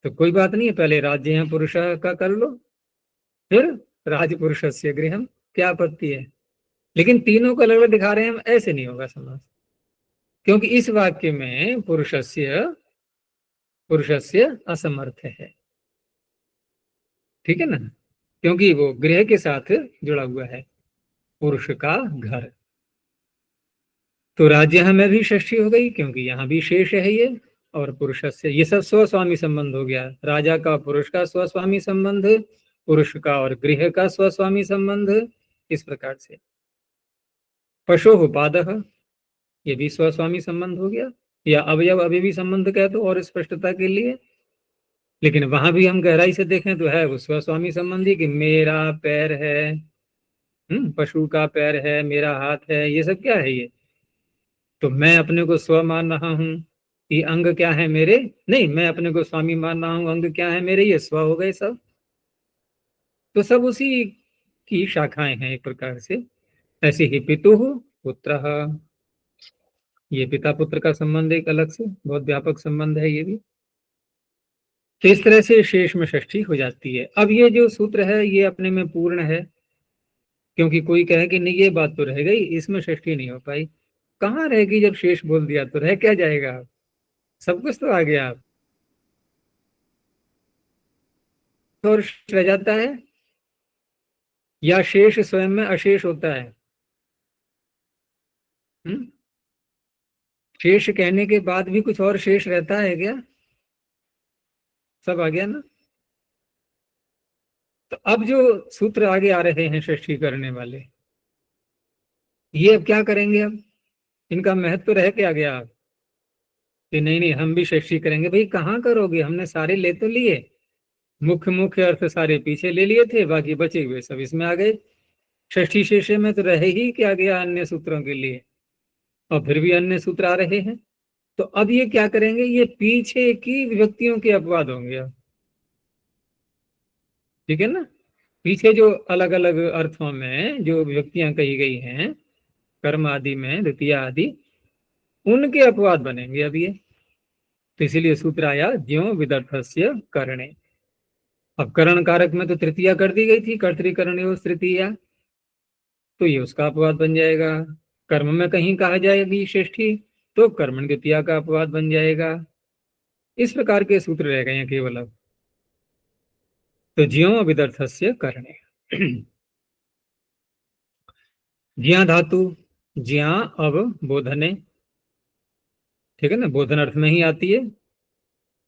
तो कोई बात नहीं है, पहले राज्य पुरुष का कर लो, फिर राजपुरुषस्य गृहम, क्या आपत्ति है? लेकिन तीनों को अलग अलग दिखा रहे हैं हम, ऐसे नहीं होगा समास, क्योंकि इस वाक्य में पुरुषस्य असमर्थ है, ठीक है ना, क्योंकि वो गृह के साथ जुड़ा हुआ है, पुरुष का घर। तो राज्य में भी षष्ठी हो गई, क्योंकि यहाँ भी शेष है ये, और पुरुषस्य, ये सब स्वस्वामी संबंध हो गया। राजा का पुरुष का स्वस्वामी संबंध, पुरुष का और गृह का स्वस्वामी संबंध, इस प्रकार से। पशोः पादः, ये भी स्वस्वामी संबंध हो गया, या अवयव अवयवी संबंध कह दो और स्पष्टता के लिए। लेकिन वहां भी हम गहराई से देखें तो है वो स्वस्वामी संबंधी, कि मेरा पैर है, पशु का पैर है, मेरा हाथ है, ये सब क्या है? ये तो मैं अपने को स्व मान रहा हूं, ये अंग क्या है मेरे? नहीं, मैं अपने को स्वामी मान रहा हूं, अंग क्या है मेरे? ये स्व हो गए सब। तो सब उसी की शाखाएं हैं एक प्रकार से। ऐसे ही पितुः पुत्रः, ये पिता पुत्र का संबंध एक अलग से बहुत व्यापक संबंध है ये भी। तो इस तरह से शेष में षष्ठी हो जाती है। अब ये जो सूत्र है ये अपने में पूर्ण है, क्योंकि कोई कहे कि नहीं ये बात तो रह गई, इसमें षष्ठी नहीं हो पाई। कहाँ रहेगी? जब शेष बोल दिया तो रह क्या जाएगा? सब कुछ तो आ गया। आप तो और रह जाता है, या शेष स्वयं में अशेष होता है? शेष कहने के बाद भी कुछ और शेष रहता है क्या? सब आ गया ना। तो अब जो सूत्र आगे आ रहे हैं षष्ठी करने वाले, ये अब क्या करेंगे? अब इनका महत्व रह क्या गया? आप कि नहीं नहीं हम भी षष्ठी करेंगे। भाई कहाँ करोगे? हमने सारे ले तो लिए, मुख्य मुख्य अर्थ सारे पीछे ले लिए थे, बाकी बचे हुए सब इसमें आ गए। षष्ठी शेषे में तो रहे ही क्या गया अन्य सूत्रों के लिए, और फिर भी अन्य सूत्र आ रहे हैं। तो अब ये क्या करेंगे? ये पीछे की विभक्तियों के अपवाद होंगे अब, ठीक है ना। पीछे जो अलग अलग अर्थों में जो विभक्तियां कही गई हैं, कर्म आदि में, द्वितीय आदि, उनके अपवाद बनेंगे अब ये। तो इसीलिए सूत्र आया ज्यों विदर्थस्य करणे। अब करण कारक में तो तृतीया कर दी गई थी, कर्तृकरण तृतीया, तो ये उसका अपवाद बन जाएगा। कर्म में कहीं कहा जाएगी षष्ठी, तो कर्मण द्वितीया का अपवाद बन जाएगा। इस प्रकार के सूत्र रह गए हैं केवल अब। तो ज्यों विदर्थस्य करणे। ज्या धातु, ज्या अब बोधने, ठीक है ना, बोधन अर्थ में ही आती है,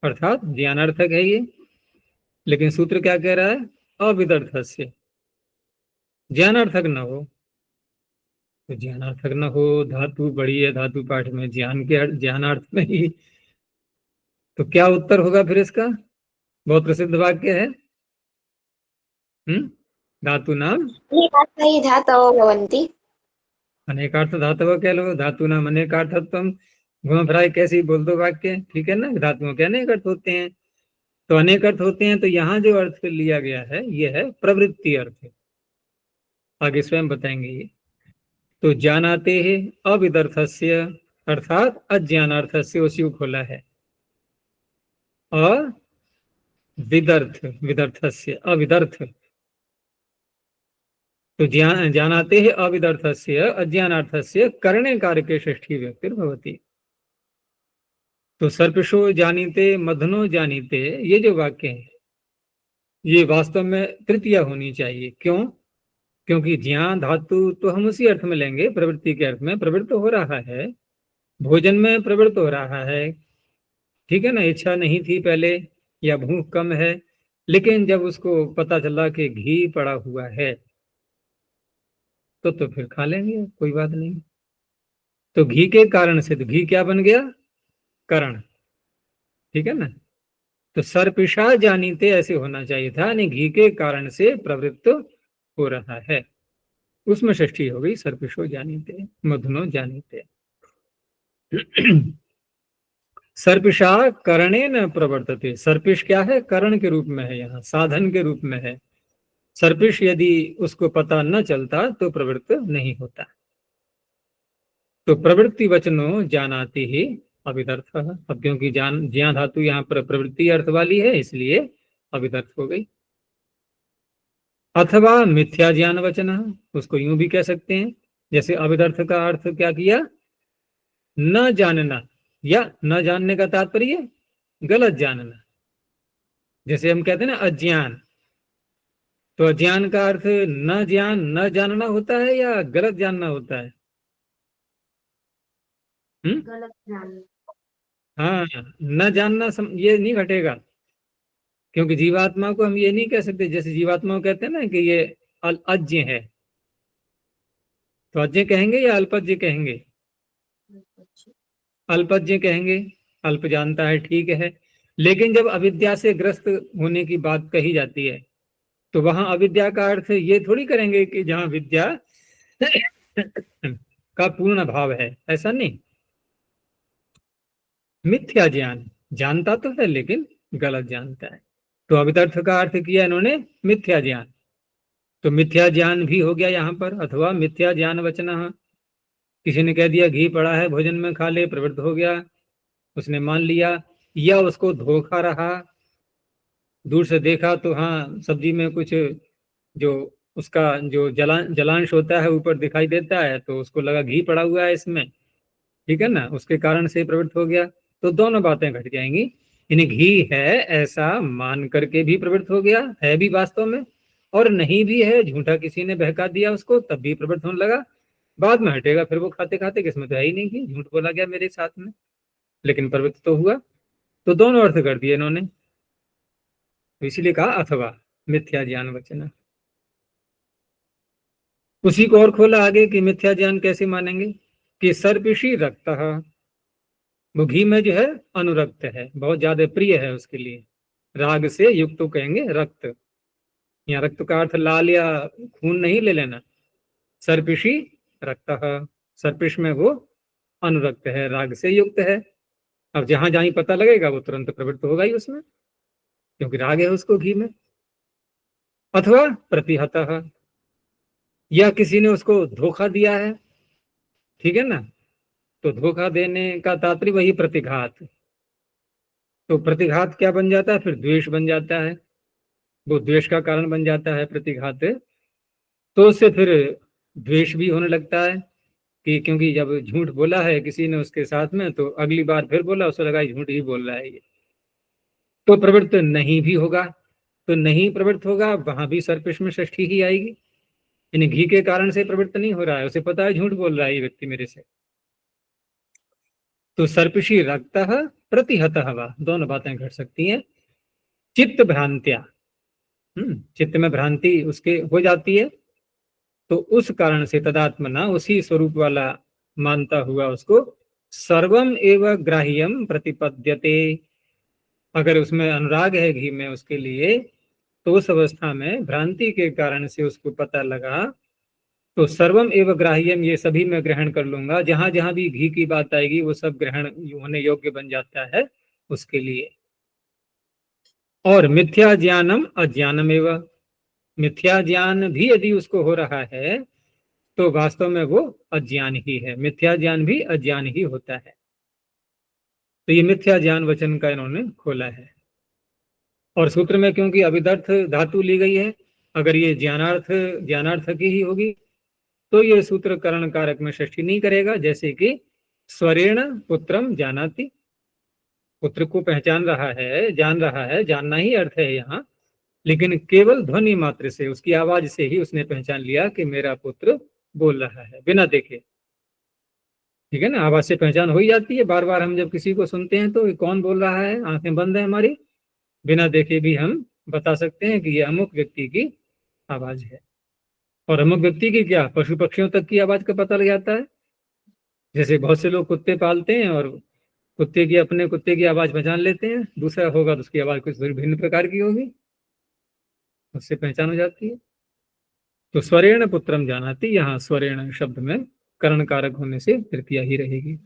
अर्थात ज्ञानार्थक है ये। लेकिन सूत्र क्या कह रहा है? अविदर्थस्य, ज्ञानार्थक न हो। तो ज्ञानार्थक न हो, धातु बड़ी है धातु पाठ में, ज्ञान के ज्ञानार्थ में ही। तो क्या उत्तर होगा फिर इसका? बहुत प्रसिद्ध वाक्य है, धातु नाम अनेकार्थैः धातवो भवन्ति। अनेकार्थ धातव कह लो, धातु नाम अनेकार्थत्वम, घुमा फिराए कैसे ही बोल दो वाक्य, ठीक है ना। धातुओं के अनेक अर्थ होते हैं, तो अनेक अर्थ होते हैं। तो यहाँ जो अर्थ लिया गया है ये है प्रवृत्ति अर्थ, आगे स्वयं बताएंगे ये। तो जानाते है अविदर्थस्य, अर्थात अज्ञानार्थस्य, उसी को खोला है। और विदर्थ, विदर्थस्य, अविदर्थ। तो जानाते है अविदर्थस्य अज्ञानार्थस्य करणे कारके षष्ठी व्यक्तिर्भवति। तो सर्पशो जानीते मधनो जानीते, ये जो वाक्य है ये वास्तव में तृतीया होनी चाहिए। क्यों? क्योंकि ज्ञान धातु तो हम उसी अर्थ में लेंगे, प्रवृत्ति के अर्थ में। प्रवृत्त हो रहा है, भोजन में प्रवृत्त हो रहा है, ठीक है ना। इच्छा नहीं थी पहले या भूख कम है, लेकिन जब उसको पता चला कि घी पड़ा हुआ है तो फिर खा लेंगे, कोई बात नहीं। तो घी के कारण से, तो घी क्या बन गया? करण, ठीक है ना। तो सर्पिषा जानीते ऐसे होना चाहिए था, नहीं घी के कारण से प्रवृत्त हो रहा है, उसमें षष्ठी हो गई, सर्पिषो जानीते, मधुनो जानीते। सर्पिषा करणे न प्रवर्तते। सर्पिष क्या है? करण के रूप में है, यहाँ साधन के रूप में है। सर्पिष यदि उसको पता न चलता तो प्रवृत्त नहीं होता। तो प्रवृत्ति वचनो जानाति ही अविदर्थ। अब क्योंकि ज्ञा धातु यहाँ पर प्रवृत्ति अर्थ वाली है, इसलिए अविदर्थ हो गई। अथवा मिथ्या ज्ञान वचन, उसको यूं भी कह सकते हैं, जैसे अविदर्थ का अर्थ क्या किया? न जानना, या न जानने का तात्पर्य गलत जानना। जैसे हम कहते हैं ना अज्ञान, तो अज्ञान का अर्थ न जानना होता है या गलत जानना होता है? गलत जानना। हाँ, न जानना ये नहीं घटेगा, क्योंकि जीवात्मा को हम ये नहीं कह सकते। जैसे जीवात्मा को कहते हैं ना कि ये अज्ञ है, तो अज्ञ कहेंगे या अल्पज्ञ कहेंगे? अल्पज्ञ कहेंगे, अल्प जानता है, ठीक है। लेकिन जब अविद्या से ग्रस्त होने की बात कही जाती है तो वहां अविद्या का अर्थ ये थोड़ी करेंगे कि जहां विद्या का पूर्ण अभाव है, ऐसा नहीं। मिथ्या ज्ञान, जानता तो है लेकिन गलत जानता है, तो अविदर्थ का अर्थ किया इन्होंने मिथ्या ज्ञान। तो मिथ्या ज्ञान भी हो गया यहाँ पर। अथवा मिथ्या ज्ञान वचन, किसी ने कह दिया घी पड़ा है भोजन में खा ले, प्रवृत्त हो गया, उसने मान लिया। या उसको धोखा रहा, दूर से देखा तो हाँ सब्जी में कुछ जो उसका जो जलांश होता है ऊपर दिखाई देता है, तो उसको लगा घी पड़ा हुआ है इसमें, ठीक है ना, उसके कारण से प्रवृत्त हो गया। तो दोनों बातें घट जाएंगी। यानी घी है ऐसा मान करके भी प्रवृत्त हो गया, है भी वास्तव में, और नहीं भी है, झूठा किसी ने बहका दिया उसको, तब भी प्रवृत्त होने लगा। बाद में हटेगा फिर वो खाते खाते, किसमें तो है ही नहीं कि झूठ बोला गया मेरे साथ में, लेकिन प्रवृत्त तो हुआ। तो दोनों अर्थ कर दिए इन्होंने, तो इसीलिए कहा अथवा मिथ्या ज्ञान वचन। उसी को और खोला आगे कि मिथ्या ज्ञान कैसे मानेंगे, कि सर्पिषी रक्त, वो घी में जो है अनुरक्त है, बहुत ज्यादा प्रिय है उसके लिए, राग से युक्त तो कहेंगे रक्त। यहाँ रक्त का अर्थ लाल या खून नहीं ले लेना, सर्पिषी रक्त, सर्पिष में वो अनुरक्त है, राग से युक्त है। अब जहां जहां पता लगेगा वो तुरंत प्रवृत्त होगा ही उसमें, क्योंकि राग है उसको घी में। अथवा प्रतिहतः, या किसी ने उसको धोखा दिया है, ठीक है ना, तो धोखा देने का तात्पर्य वही प्रतिघात। तो प्रतिघात क्या बन जाता है? फिर द्वेष बन जाता है, वो द्वेष का कारण बन जाता है प्रतिघात। तो उससे फिर द्वेष भी होने लगता है, कि क्योंकि जब झूठ बोला है किसी ने उसके साथ में, तो अगली बार फिर बोला, उसे लगा झूठ ही बोल रहा है ये, तो प्रवृत्त नहीं भी होगा। तो नहीं प्रवृत्त होगा, वहां भी सर्पिष में षष्ठी ही आएगी। यानी घी के कारण से प्रवृत्त नहीं हो रहा है, उसे पता है झूठ बोल रहा है ये व्यक्ति मेरे से। तो सर्पिषी रक्त प्रतिहत हवा, दोनों बातें घट सकती हैं। चित्त भ्रांत्या, चित्त में भ्रांति उसके हो जाती है, तो उस कारण से तदात्मना, उसी स्वरूप वाला मानता हुआ उसको सर्वम एवं ग्राह्यम प्रतिपद्यते। अगर उसमें अनुराग है घी में उसके लिए, तो उस अवस्था में भ्रांति के कारण से उसको पता लगा, तो सर्वम एवं ग्राह्यम, ये सभी मैं ग्रहण कर लूंगा, जहां जहां भी घी की बात आएगी वो सब ग्रहण होने योग्य बन जाता है उसके लिए। और मिथ्या ज्ञानम अज्ञानम एवं, मिथ्या ज्ञान भी यदि उसको हो रहा है तो वास्तव में वो अज्ञान ही है, मिथ्या ज्ञान भी अज्ञान ही होता है। तो ये मिथ्या ज्ञान वचन का इन्होंने खोला है। और सूत्र में क्योंकि अविदर्थ धातु ली गई है, अगर ये ज्ञानार्थ की ही होगी तो ये सूत्र करण कारक में षष्ठी नहीं करेगा। जैसे कि स्वरेण पुत्रम जानाति, पुत्र को पहचान रहा है, जान रहा है, जानना ही अर्थ है यहाँ, लेकिन केवल ध्वनि मात्र से, उसकी आवाज से ही उसने पहचान लिया कि मेरा पुत्र बोल रहा है, बिना देखे। ठीक है ना, आवाज से पहचान हो ही जाती है। बार बार हम जब किसी को सुनते हैं तो ये कौन बोल रहा है, आंखें बंद है हमारी, बिना देखे भी हम बता सकते हैं कि ये अमुक व्यक्ति की आवाज है। और अमुक व्यक्ति की क्या, पशु पक्षियों तक की आवाज का पता लग जाता है। जैसे बहुत से लोग कुत्ते पालते हैं और अपने कुत्ते की आवाज पहचान लेते हैं, दूसरा होगा तो उसकी आवाज कुछ भिन्न प्रकार की होगी, उससे पहचान हो जाती है। तो स्वरेण पुत्रम जानाति, यहाँ स्वरेण शब्द में कर्ण कारक होने से तृतीया ही रहेगी।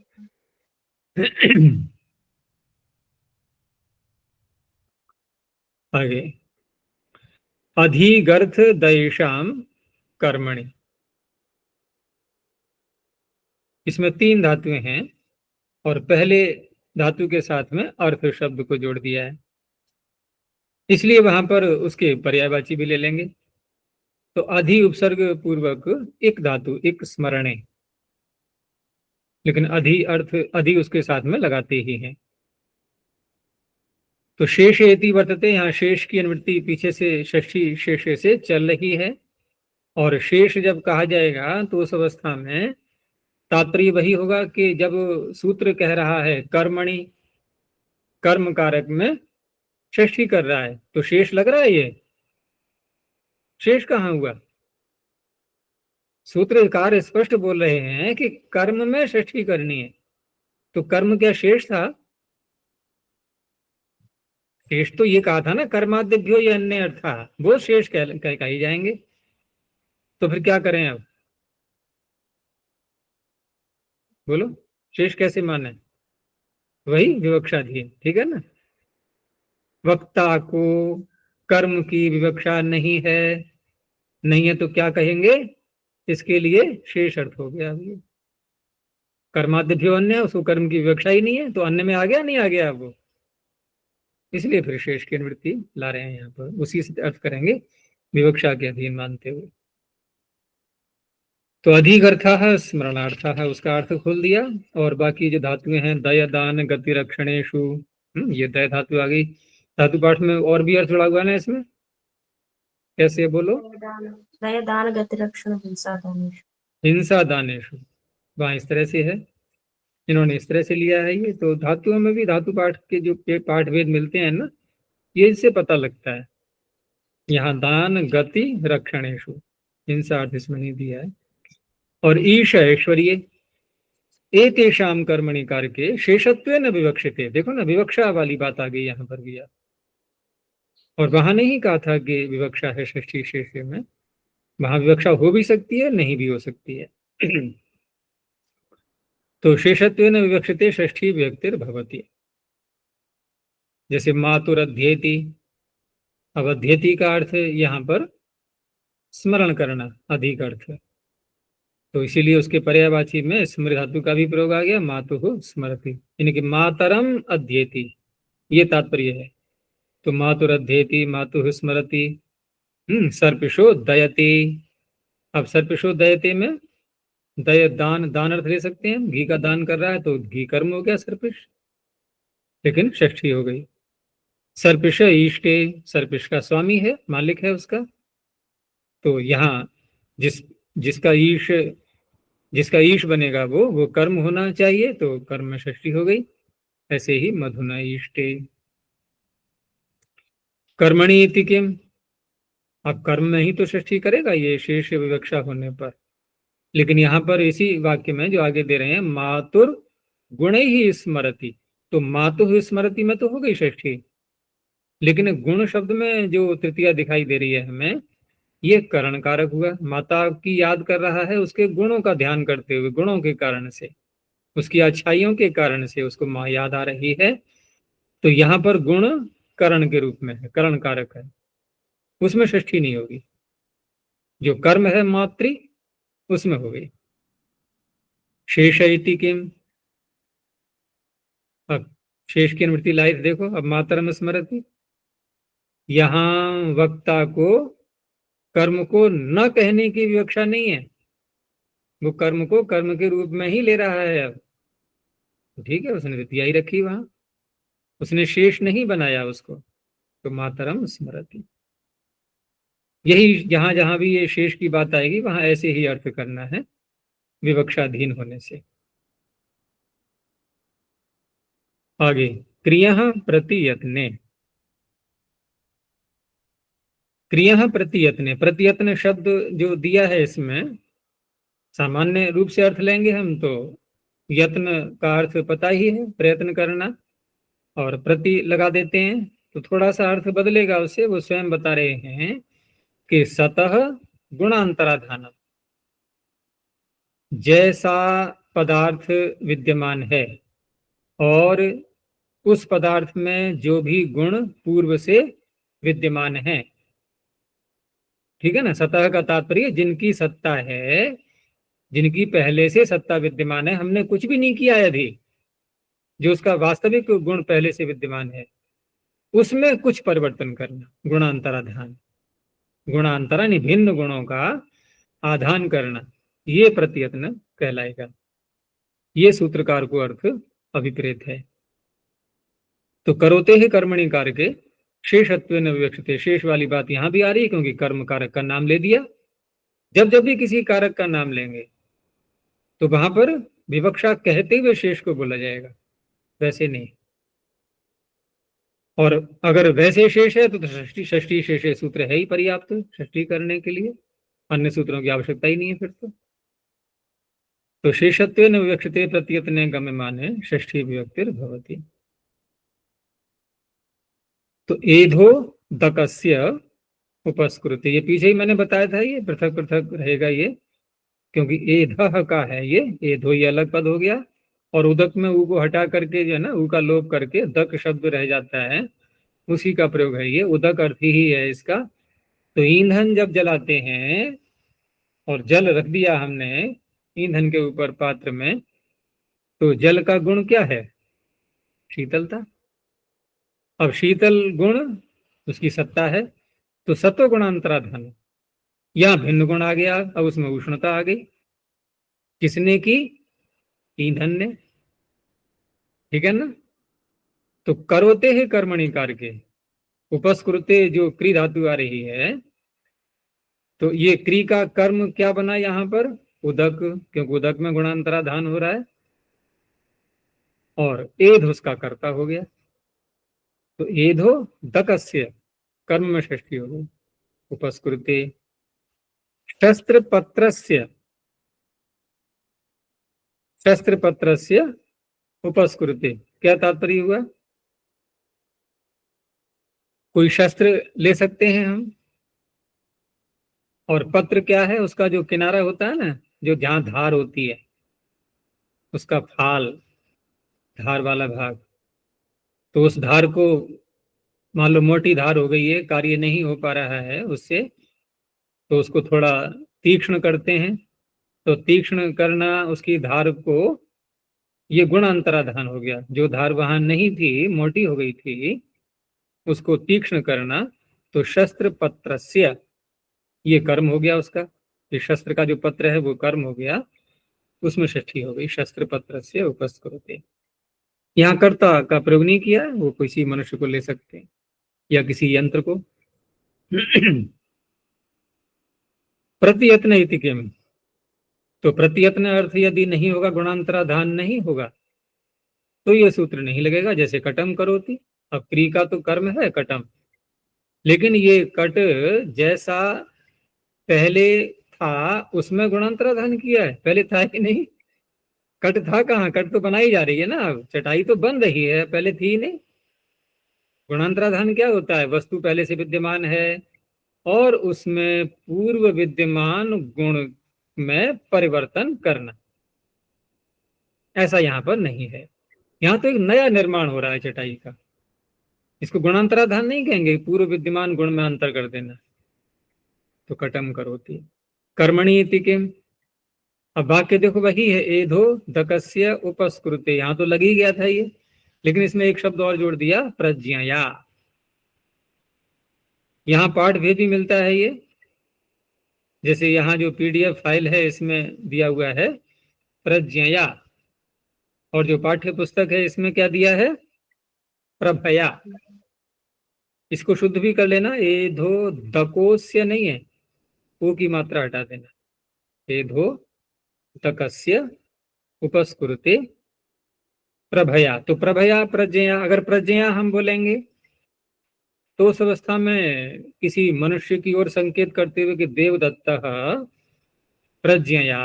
आगे, अधिगर्थ दयेशाम कर्मणि, इसमें 3 धातुएं हैं और पहले धातु के साथ में अर्थ शब्द को जोड़ दिया है, इसलिए वहां पर उसके पर्यायवाची भी ले लेंगे। तो अधि उपसर्ग पूर्वक एक धातु, एक स्मरणे, लेकिन अधि अर्थ अधि उसके साथ में लगाते ही हैं। तो शेष एति वर्तते, यहाँ शेष की अनुवृत्ति पीछे से षष्ठी शेषे से चल रही है, और शेष जब कहा जाएगा तो उस अवस्था में तात्पर्य वही होगा कि जब सूत्र कह रहा है कर्मणि, कर्म कारक में षष्ठी कर रहा है, तो शेष लग रहा है, ये शेष कहाँ हुआ। सूत्रकार स्पष्ट बोल रहे हैं कि कर्म में षष्ठी करनी है, तो कर्म क्या शेष था। शेष तो ये कहा था ना, कर्मादिभ्यो ये अन्य अर्था, वो शेष कही जाएंगे। तो फिर क्या करें अब, बोलो, शेष कैसे माने, वही विवक्षाधीन, ठीक है ना। वक्ता को कर्म की विवक्षा नहीं है, नहीं है तो क्या कहेंगे, इसके लिए शेष अर्थ हो गया। अभी कर्मादिभ्यो अन्य, उसको कर्म की विवक्षा ही नहीं है, तो अन्य में आ गया, नहीं आ गया वो, इसलिए फिर शेष की अनुवृत्ति ला रहे हैं यहाँ पर, उसी से अर्थ करेंगे विवक्षा के अधीन मानते हुए। तो अधिगर्थः स्मरणार्थः, उसका अर्थ खोल दिया। और बाकी जो धातुएं हैं, दय दान गति रक्षणेषु, ये दय धातु आ गई। धातु पाठ में और भी अर्थ जुड़ा हुआ है ना इसमें, कैसे बोलो, दया दान गति रक्षण हिंसा दानेषु, हिंसा दानेषु, वहां इस तरह से है, इन्होंने इस तरह से लिया है। ये तो धातुओं में भी धातु पाठ के जो पाठ भेद मिलते हैं ना, ये इससे पता लगता है। यहाँ दान गति रक्षणेषु, हिंसा अर्थ इसमें नहीं दिया है। और ईश ऐश्वर्य, एतेषाम कर्मणि कारके शेषत्वेन विवक्षिते, देखो ना, विवक्षा वाली बात आ गई यहाँ पर भी। और वहां नहीं कहा था कि विवक्षा है षष्ठी शेष में, वहां विवक्षा हो भी सकती है, नहीं भी हो सकती है। तो शेषत्वेन विवक्षिते षष्ठी व्यक्तिर्भवति, जैसे मातुरध्येति, अब अध्येति का अर्थ यहाँ पर स्मरण करना, अधिक अर्थ, तो इसीलिए उसके पर्यायवाची में स्मृति धातु का भी प्रयोग आ गया, मातुः स्मरति, यानी कि मातरम अध्येति, ये तात्पर्य है। तो मातुरध्येति, मातुः स्मरति, सर्पिशो दयति। अब सर्पिशो दयते में दय दान, दान अर्थ ले सकते हैं, घी का दान कर रहा है तो घी कर्म हो गया सर्पिश, लेकिन षष्ठी हो गई। सर्पिश ईष्टे, सर्पिश का स्वामी है, मालिक है उसका, तो यहाँ जिसका ईश बनेगा वो कर्म होना चाहिए, तो कर्म में षष्ठी हो गई। ऐसे ही मधुना ईष्टे, कर्मणि इति किम, अब कर्म में ही तो षष्ठी करेगा ये शेष विवक्षा होने पर। लेकिन यहाँ पर इसी वाक्य में जो आगे दे रहे हैं, मातुर गुण ही स्मरति, तो मातु स्मरति में तो हो गई षष्ठी, लेकिन गुण शब्द में जो तृतीया दिखाई दे रही है हमें, ये करण कारक हुआ। माता की याद कर रहा है, उसके गुणों का ध्यान करते हुए, गुणों के कारण से, उसकी अच्छाइयों के कारण से उसको माँ याद आ रही है। तो यहाँ पर गुण करण के रूप में है, करण कारक है, उसमें षष्ठी नहीं होगी। जो कर्म है मातृ, उसमें हो गई। शेष इति किम, अब शेष की अनुवृत्ति लाइफ देखो, अब मातरम स्मरति, यहाँ वक्ता को कर्म को न कहने की विवक्षा नहीं है, वो कर्म को कर्म के रूप में ही ले रहा है अब, ठीक है, उसने द्वितीया ही रखी वहां, उसने शेष नहीं बनाया उसको, तो मातरम स्मरति। यही जहां जहां भी ये शेष की बात आएगी वहां ऐसे ही अर्थ करना है, विवक्षाधीन होने से। आगे, क्रिया प्रतियत्ने। क्रिया प्रतियत्ने, प्रतियत्न शब्द जो दिया है इसमें सामान्य रूप से अर्थ लेंगे हम तो यत्न का अर्थ पता ही है, प्रयत्न करना, और प्रति लगा देते हैं, तो थोड़ा सा अर्थ बदलेगा उससे। वो स्वयं बता रहे हैं कि सतह गुणांतराधान, जैसा पदार्थ विद्यमान है और उस पदार्थ में जो भी गुण पूर्व से विद्यमान है, ठीक है ना। सतह का तात्पर्य जिनकी सत्ता है, जिनकी पहले से सत्ता विद्यमान है, हमने कुछ भी नहीं किया है अभी, जो उसका वास्तविक गुण पहले से विद्यमान है, उसमें कुछ परिवर्तन करना, गुणांतराधान। गुणांतरा यानी भिन्न गुणों का आधान करना, ये प्रतियत्न कहलाएगा। ये सूत्रकार को अर्थ अभिप्रेत है। तो करोते ही कर्मणि कारके शेषत्व न विवक्षते, शेष वाली बात यहां भी आ रही है क्योंकि कर्म कारक का नाम ले दिया। जब जब भी किसी कारक का नाम लेंगे तो वहां पर विवक्षा कहते हुए शेष को बोला जाएगा, वैसे नहीं। और अगर वैसे शेष है तो षष्ठी षष्ठी शेषे सूत्र है ही पर्याप्त षष्ठी करने के लिए, अन्य सूत्रों की आवश्यकता ही नहीं है फिर तो शेषत्व न विवक्षते प्रत्यत्ने गम्यमाने षष्ठी विभक्तिर भवति। तो एधो दकस्य उपस्कृति, ये पीछे ही मैंने बताया था, ये पृथक पृथक रहेगा ये, क्योंकि एधह का है ये, एधो ये अलग पद हो गया, और उदक में ऊ को हटा करके जो है ना, ऊ का लोप करके दक शब्द रह जाता है, उसी का प्रयोग है ये, उदक अर्थ ही है इसका। तो ईंधन जब जलाते हैं और जल रख दिया हमने ईंधन के ऊपर पात्र में, तो जल का गुण क्या है? शीतलता। अब शीतल गुण उसकी सत्ता है, तो सत्व गुणांतराधान, यहां भिन्न गुण आ गया, अब उसमें उष्णता आ गई। किसने की? ईंधन ने, ठीक है ना। तो करोते ही कर्मणि कारके, उपस्कृते जो क्री धातु आ रही है, तो ये क्री का कर्म क्या बना यहां पर? उदक, क्योंकि उदक में गुणांतराधान हो रहा है, और एध उसका कर्ता हो गया। तो एधो दकस्य, कर्म में षष्ठी हो गई, उपस्कृते। शस्त्र पत्रस्य, शस्त्र पत्रस्य उपस्कृते, क्या तात्पर्य हुआ? कोई शस्त्र ले सकते हैं हम, और पत्र क्या है? उसका जो किनारा होता है ना, जो जहां धार होती है, उसका फाल, धार वाला भाग। तो उस धार को, मान लो मोटी धार हो गई है, कार्य नहीं हो पा रहा है उससे, तो उसको थोड़ा तीक्ष्ण करते हैं। तो तीक्ष्ण करना उसकी धार को, ये गुण अंतराधान हो गया। जो धार वहां नहीं थी, मोटी हो गई थी, उसको तीक्ष्ण करना। तो शस्त्र पत्रस्य, ये कर्म हो गया उसका। ये शस्त्र का जो पत्र है वो कर्म हो गया, उसमें षष्ठी हो गई, शस्त्र पत्रस्य उपस्कृते। यहाँ कर्ता का प्रयोग नहीं किया, वो किसी मनुष्य को ले सकते हैं या किसी यंत्र को। प्रतियत्न इति किम, तो प्रतियत्न अर्थ यदि नहीं होगा, गुणांतराधान नहीं होगा, तो ये सूत्र नहीं लगेगा। जैसे कटम करोति, अब क्री का तो कर्म है कटम, लेकिन ये कट जैसा पहले था उसमें गुणांतराधान किया है, पहले था ही नहीं। कट था कहाँ? कट तो बनाई जा रही है ना, अब चटाई तो बन रही है, पहले थी ही नहीं। गुणांतराधान क्या होता है? वस्तु पहले से विद्यमान है और उसमें पूर्व विद्यमान गुण में परिवर्तन करना, ऐसा यहाँ पर नहीं है। यहाँ तो एक नया निर्माण हो रहा है चटाई का, इसको गुणांतराधान नहीं कहेंगे, पूर्व विद्यमान गुण में अंतर कर देना। तो कटम करोति कर्मणि इति किम, अब वाक्य देखो वही है, एधो दकस्य उपस्कृते, यहां तो लग ही गया था ये, लेकिन इसमें एक शब्द और जोड़ दिया, प्रज्ञया। यहाँ पाठ भेद भी मिलता है ये, जैसे यहाँ जो पीडीएफ फाइल है इसमें दिया हुआ है प्रज्ञया, और जो पाठ्य पुस्तक है इसमें क्या दिया है? प्रभया। इसको शुद्ध भी कर लेना, एधो दकोस्य नहीं है, ओ की मात्रा हटा देना, एधो दकस्य उपस्कुरुते प्रभया। तो प्रभया प्रज्ञया, अगर प्रज्ञया हम बोलेंगे तो उस अवस्था में किसी मनुष्य की ओर संकेत करते हुए कि देवदत्तः प्रज्ञया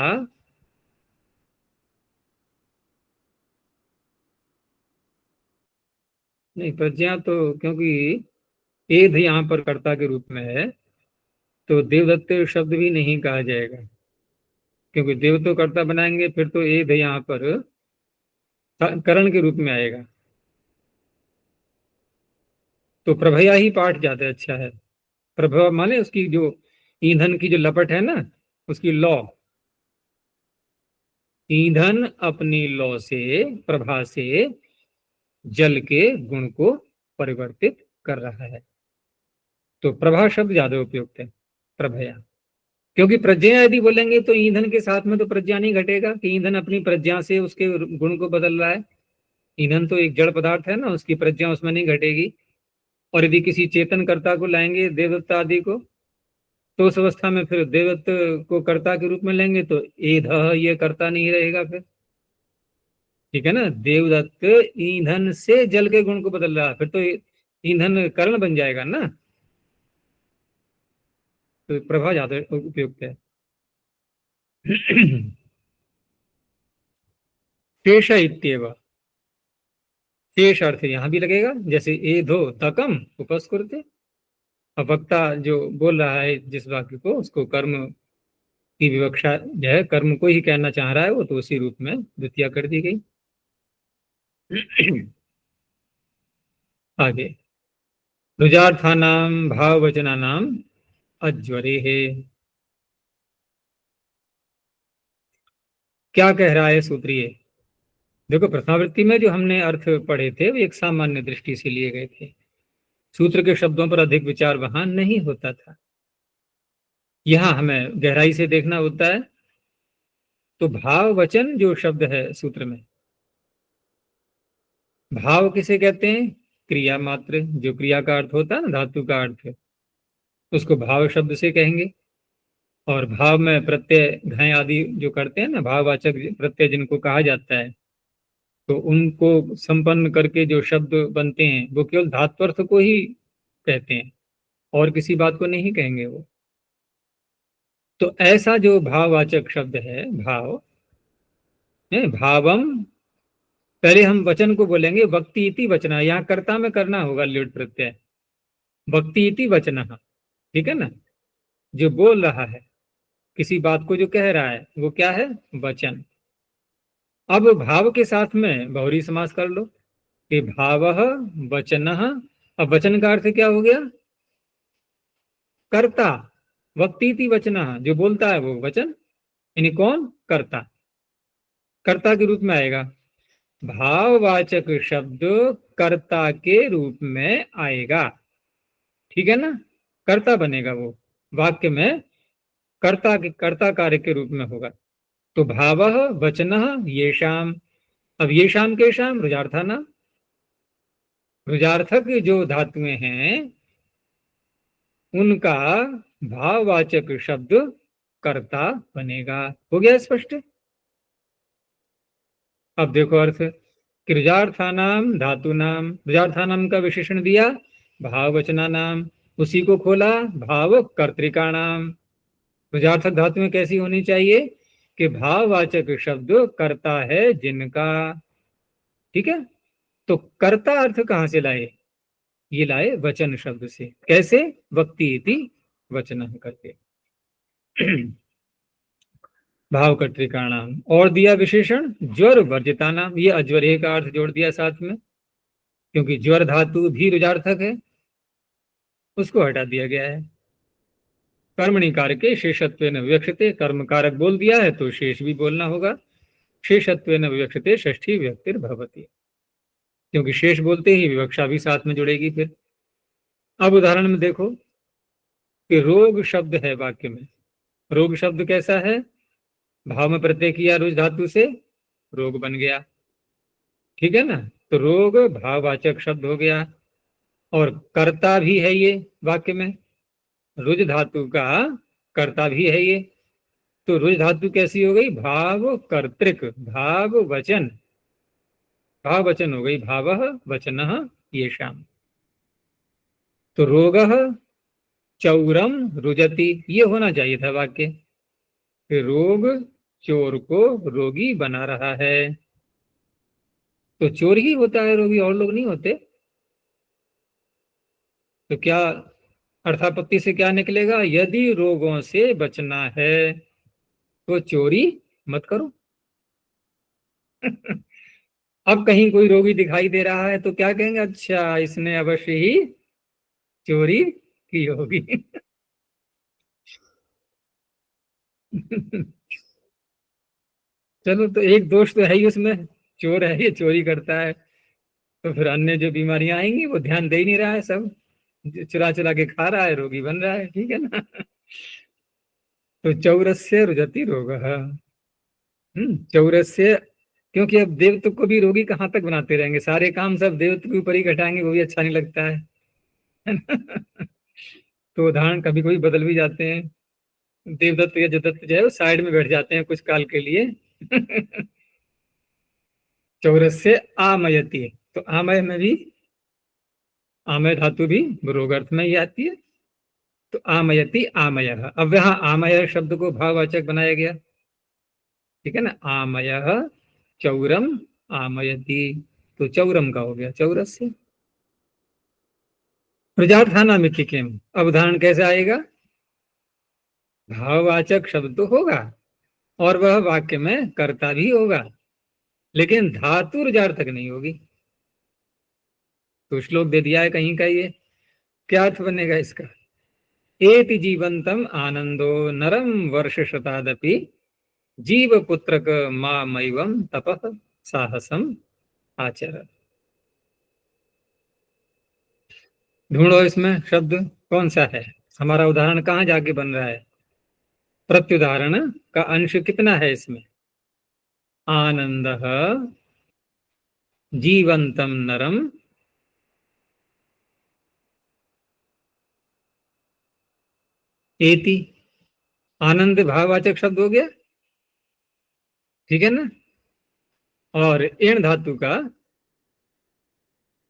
नहीं, प्रज्ञा तो क्योंकि एध यहाँ पर कर्ता के रूप में है तो देवदत्त शब्द भी नहीं कहा जाएगा, क्योंकि देव तो कर्ता बनाएंगे फिर तो एध यहाँ पर करण के रूप में आएगा। तो प्रभया ही पाठ ज्यादा अच्छा है। प्रभा माने उसकी जो ईंधन की जो लपट है ना, उसकी लौ, ईंधन अपनी लौ से, प्रभा से जल के गुण को परिवर्तित कर रहा है। तो प्रभा शब्द ज्यादा उपयुक्त है, प्रभया। क्योंकि प्रज्ञा यदि बोलेंगे तो ईंधन के साथ में तो प्रज्ञा नहीं घटेगा कि ईंधन अपनी प्रज्ञा से उसके गुण को बदल रहा है। ईंधन तो एक जड़ पदार्थ है ना, उसकी प्रज्ञा उसमें नहीं घटेगी। और यदि किसी चेतन कर्ता को लाएंगे देवदत्त आदि को, तो उस अवस्था में फिर देवदत्त को कर्ता के रूप में लेंगे तो एध ये कर्ता नहीं रहेगा फिर, ठीक है ना। देवदत्त ईंधन से जल के गुण को बदल रहा है, फिर तो ईंधन करण बन जाएगा ना। तो प्रभा ज्यादा उपयुक्त है। शेष इत्येव, शेष अर्थ यहां भी लगेगा, जैसे एधो तकम उपस्कुरुते। अब वक्ता जो बोल रहा है जिस वाक्य को, उसको कर्म की विवक्षा जो है, कर्म को ही कहना चाह रहा है वो, तो उसी रूप में द्वितीया कर दी गई। आगे रुजार्थानाम भाववचनानाम अज्वरे है। क्या कह रहा है सूत्रीय? देखो, प्रथमावृत्ति में जो हमने अर्थ पढ़े थे वो एक सामान्य दृष्टि से लिए गए थे, सूत्र के शब्दों पर अधिक विचार वहां नहीं होता था। यहां हमें गहराई से देखना होता है। तो भाव वचन जो शब्द है सूत्र में, भाव किसे कहते हैं? क्रिया मात्र, जो क्रिया का अर्थ होता है ना, धातु का अर्थ, उसको भाव शब्द से कहेंगे। और भाव में प्रत्यय घय आदि जो करते हैं ना, भाववाचक प्रत्यय जिनको कहा जाता है, तो उनको संपन्न करके जो शब्द बनते हैं वो केवल धात्वर्थ को ही कहते हैं, और किसी बात को नहीं कहेंगे वो। तो ऐसा जो भाववाचक शब्द है, भाव है, भावम, पहले हम वचन को बोलेंगे वक्ति इति वचना, यहाँ कर्ता में करना होगा ल्युट प्रत्यय, वक्ति इति वचन, ठीक है ना। जो बोल रहा है, किसी बात को जो कह रहा है, वो क्या है? वचन। अब भाव के साथ में बहुरी समास कर लो कि भावः वचनः। अब वचन का अर्थ क्या हो गया? कर्ता। वक्तीति वचनः, जो बोलता है वो वचन, यानी कौन? कर्ता। कर्ता के रूप में आएगा। भाववाचक शब्द कर्ता के रूप में आएगा, ठीक है ना। कर्ता बनेगा वो, वाक्य में कर्ता कार्य के रूप में होगा। तो भावः वचनः येषाम। अब येषाम केषाम? रुजार्थानाम। रुजार्थक जो धातुएं हैं उनका भाववाचक शब्द कर्ता बनेगा। हो गया स्पष्ट? अब देखो अर्थ, कि रुजार्थानाम धातुनाम, रुजार्थानाम का विशेषण दिया भाववचनानाम, उसी को खोला भाव कर्तृकाणाम। रुजार्थक धातुएं कैसी होनी चाहिए? कि भाववाचक शब्द कर्ता है जिनका, ठीक है। तो कर्ता अर्थ कहां से लाए? ये लाए वचन शब्द से। कैसे? वक्ति इति वचन करके। भाव कर्तृकाणाम। और दिया विशेषण ज्वर वर्जिता नाम, ये अज्वरे का अर्थ जोड़ दिया साथ में, क्योंकि ज्वर धातु भी रुजार्थक है, उसको हटा दिया गया है। कर्मणि कारके शेषत्वेन विवक्षते, कर्म कारक बोल दिया है तो शेष भी बोलना होगा। शेषत्वेन विवक्षते षष्ठी विभक्तिर भवति, क्योंकि शेष बोलते ही विवक्षा भी साथ में जुड़ेगी फिर। अब उदाहरण में देखो कि रोग शब्द है वाक्य में। रोग शब्द कैसा है? भाव में प्रत्यय किया रुज धातु से, रोग बन गया, ठीक है ना। तो रोग भाववाचक शब्द हो गया। और कर्ता भी है ये वाक्य में, रुज धातु का कर्ता भी है ये। तो रुज धातु कैसी हो गई? भाव कर्तृक, भाव वचन, भाव वचन हो गई, भावः वचनः येषाम्। तो रोगः चौरम रुजति, ये होना चाहिए था वाक्य कि रोग चोर को रोगी बना रहा है। तो चोर ही होता है रोगी, और लोग नहीं होते। तो क्या अर्थापत्ति से क्या निकलेगा? यदि रोगों से बचना है तो चोरी मत करो। अब कहीं कोई रोगी दिखाई दे रहा है तो क्या कहेंगे? अच्छा, इसने अवश्य ही चोरी की होगी। चलो, तो एक दोष तो है ही उसमें, चोर है, ये चोरी करता है। तो फिर अन्य जो बीमारियां आएंगी वो ध्यान दे ही नहीं रहा है, सब चुरा चुरा के खा रहा है, रोगी बन रहा है। ठीक है ना? तो चौरस्य रुजति रोग, चौरस्य, क्योंकि अब देवत्व को भी रोगी कहाँ तक बनाते रहेंगे, सारे काम सब देवत्व के ऊपर ही घटाएंगे, वो भी अच्छा नहीं लगता है। तो उदाहरण कभी कभी बदल भी जाते हैं। देवदत्त या जदत्त जो है वो साइड में बैठ जाते हैं कुछ काल के लिए। चौरस्य आमयति, तो आमय में भी, आमय धातु भी रोग अर्थ में ही आती है। तो आमयति आमयः, अब यहाँ आमय शब्द को भाववाचक बनाया गया। ठीक है ना? आमयः चौरम आमयति, तो चौरम का हो गया चौरस्य। प्रजार्थानामिति किम, अब उदाहरण कैसे आएगा? भाववाचक शब्द तो होगा और वह वाक्य में कर्ता भी होगा, लेकिन धातु रुजार्थक नहीं होगी। तो श्लोक दे दिया है कहीं का, ये क्या अर्थ बनेगा इसका? एति जीवंतम आनंदो नरम वर्ष शतादपि जीव पुत्रक मामैवं तपः साहसम आचर। ढूंढो इसमें शब्द कौन सा है। हमारा उदाहरण कहाँ जाके बन रहा है? प्रत्युदाहरण का अंश कितना है इसमें? आनंदः जीवंतम नरम एति, आनंद भाववाचक शब्द हो गया। ठीक है ना? और एण धातु का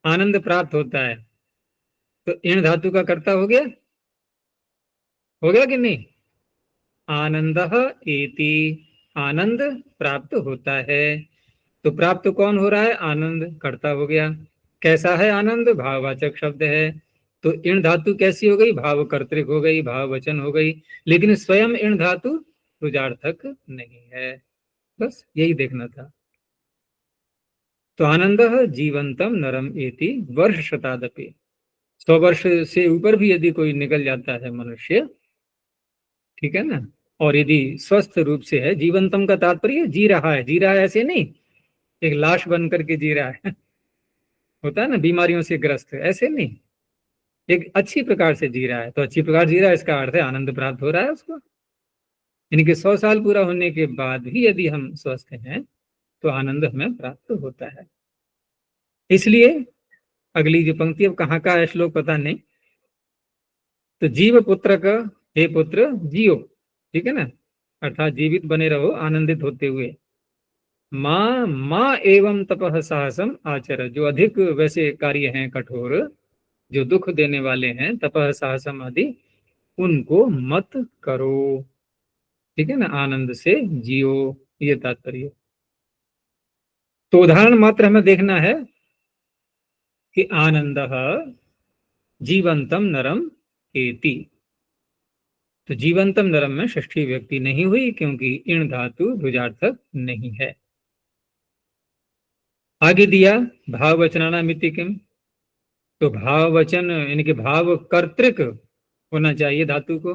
आनंद प्राप्त होता है, तो एण धातु का कर्ता हो गया, हो गया कि नहीं? आनंदः एति, आनंद प्राप्त होता है। तो प्राप्त कौन हो रहा है? आनंद, कर्ता हो गया। कैसा है आनंद? भाववाचक शब्द है। तो इण धातु कैसी हो गई? भाव कर्तृक हो गई, भाव वचन हो गई, लेकिन स्वयं इण धातु रुजार्थक नहीं है। बस यही देखना था। तो आनंद जीवंतम नरम एति वर्ष शतादपि, 100 वर्ष से ऊपर भी यदि कोई निकल जाता है मनुष्य, ठीक है ना, और यदि स्वस्थ रूप से है, जीवंतम का तात्पर्य जी रहा है, जी रहा है ऐसे नहीं एक लाश बन करके जी रहा है, होता है ना बीमारियों से ग्रस्त, ऐसे नहीं, एक अच्छी प्रकार से जी रहा है। तो अच्छी प्रकार जी रहा है इसका अर्थ है आनंद प्राप्त हो रहा है उसको। यानी कि 100 साल पूरा होने के बाद भी यदि हम स्वस्थ हैं तो आनंद हमें प्राप्त होता है। इसलिए अगली जो पंक्ति अब कहाँ का है श्लोक पता नहीं। तो जीव पुत्र का, हे पुत्र जियो, ठीक है ना, अर्थात जीवित बने रहो आनंदित होते हुए। माँ माँ एवं तपः साहसम आचर, जो अधिक वैसे कार्य हैं कठोर, जो दुख देने वाले हैं, तपः साहसम आदि, उनको मत करो। ठीक है ना, आनंद से जियो, ये तात्पर्य। तो उदाहरण मात्र हमें देखना है कि आनंदः जीवंतम नरम एति, तो जीवंतम नरम में षष्ठी व्यक्ति नहीं हुई क्योंकि इण धातु रुजार्थक नहीं है। आगे दिया भाववचनानामिति किम, तो भाववचन यानी कि भाव कर्तृक होना चाहिए धातु को।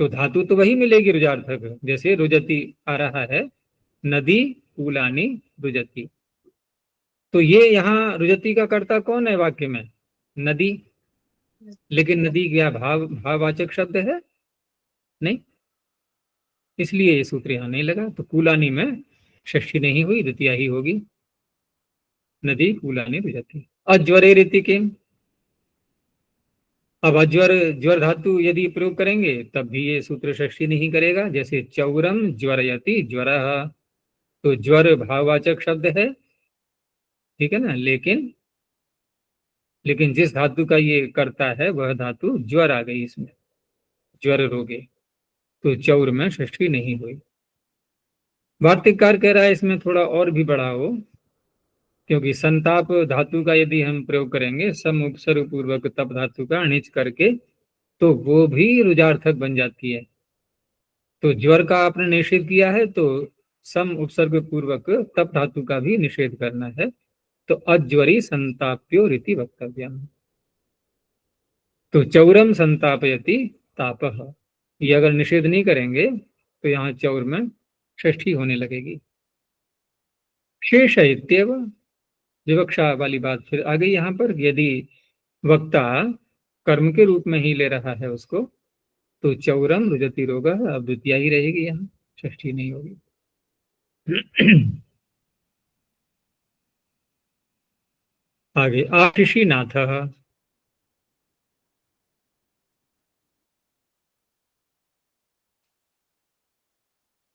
तो धातु तो वही मिलेगी रुजार्थक, जैसे रुजति आ रहा है, नदी कूलानी रुजति। तो ये यहाँ रुजति का कर्ता कौन है वाक्य में? नदी। लेकिन नदी क्या भाववाचक शब्द है? नहीं, इसलिए ये सूत्र यहाँ नहीं लगा। तो कूलानी में षष्ठी नहीं हुई, द्वितीया ही होगी, नदी कूलानी रुजति। अज्वरे रीति किम, अब अज्वर ज्वर धातु यदि प्रयोग करेंगे तब भी ये सूत्र षष्ठी नहीं करेगा। जैसे चौरम ज्वरयति ज्वरः, तो ज्वर भाववाचक शब्द है, ठीक है ना, लेकिन जिस धातु का ये करता है वह धातु ज्वर आ गई इसमें, ज्वर रोगे, तो चौर में षष्ठी नहीं हुई। वार्तिककार कह रहा है इसमें थोड़ा और भी बढ़ाओ, क्योंकि संताप धातु का यदि हम प्रयोग करेंगे सम उपसर्ग पूर्वक तप धातु का अणिच करके, तो वो भी रुजार्थक बन जाती है। तो ज्वर का आपने निषेध किया है तो सम उपसर्ग पूर्वक तप धातु का भी निषेध करना है। तो अज्वरी संताप्यो रीति वक्तव्यम, तो चौरम संतापयति तापः, ये अगर निषेध नहीं करेंगे तो यहाँ चौर में षष्ठी होने लगेगी। शेष इत्येव, विवक्षा वाली बात फिर आ गई यहाँ पर। यदि वक्ता कर्म के रूप में ही ले रहा है उसको, तो चौरम रुजति रोग, अब द्वितीया ही रहेगी, यहाँ षष्ठी नहीं होगी। आगे आशिषी नाथ,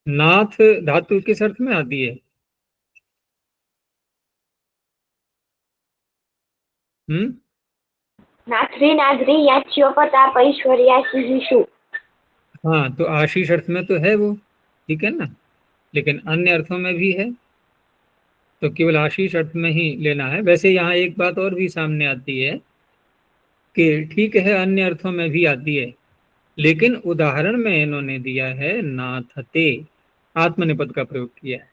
नाथ धातु किस अर्थ में आती है? नाथ्री नाद्री याच्योपताप ऐश्वर्याशिषु। हाँ, तो आशीष अर्थ में तो है वो, ठीक है ना, लेकिन अन्य अर्थों में भी है, तो केवल आशीष अर्थ में ही लेना है। वैसे यहाँ एक बात और भी सामने आती है कि ठीक है अन्य अर्थों में भी आती है, लेकिन उदाहरण में इन्होंने दिया है नाथते, आत्मनेपद का प्रयोग किया है,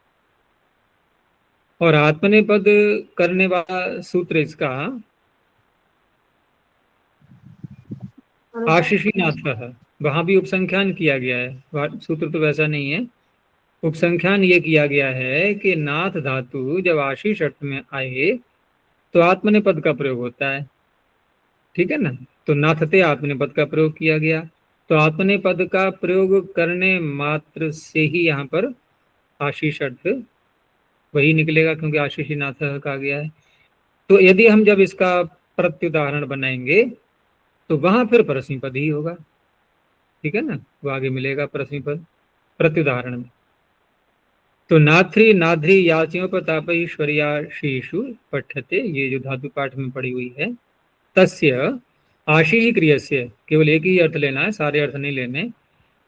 और आत्मनेपद करने वाला सूत्र इसका आशीषी नाथ है, वहां भी उपसंख्यान किया गया है, सूत्र तो वैसा नहीं है। उपसंख्यान ये किया गया है कि नाथ धातु जब आशीष अर्थ में आए तो आत्मनेपद का प्रयोग होता है, ठीक है ना, तो नाथते आत्मनेपद का प्रयोग किया गया, तो आत्मनेपद का प्रयोग करने मात्र से ही यहाँ पर आशीष अर्थ वही निकलेगा, क्योंकि आशीषी नाथ कहा गया है। तो यदि हम जब इसका प्रत्युदाहरण बनाएंगे तो वहां फिर परस्मी पद ही होगा, ठीक है ना, वो आगे मिलेगा परस्मी पद प्रत्युदाहरण में। तो नाथ्री नाध्री याच्योपताप ईश्वर्याशीषु पठ्यते, ये जो धातु पाठ में पड़ी हुई है, तस्य आशी ही क्रियस्य, केवल एक ही अर्थ लेना है, सारे अर्थ नहीं लेने।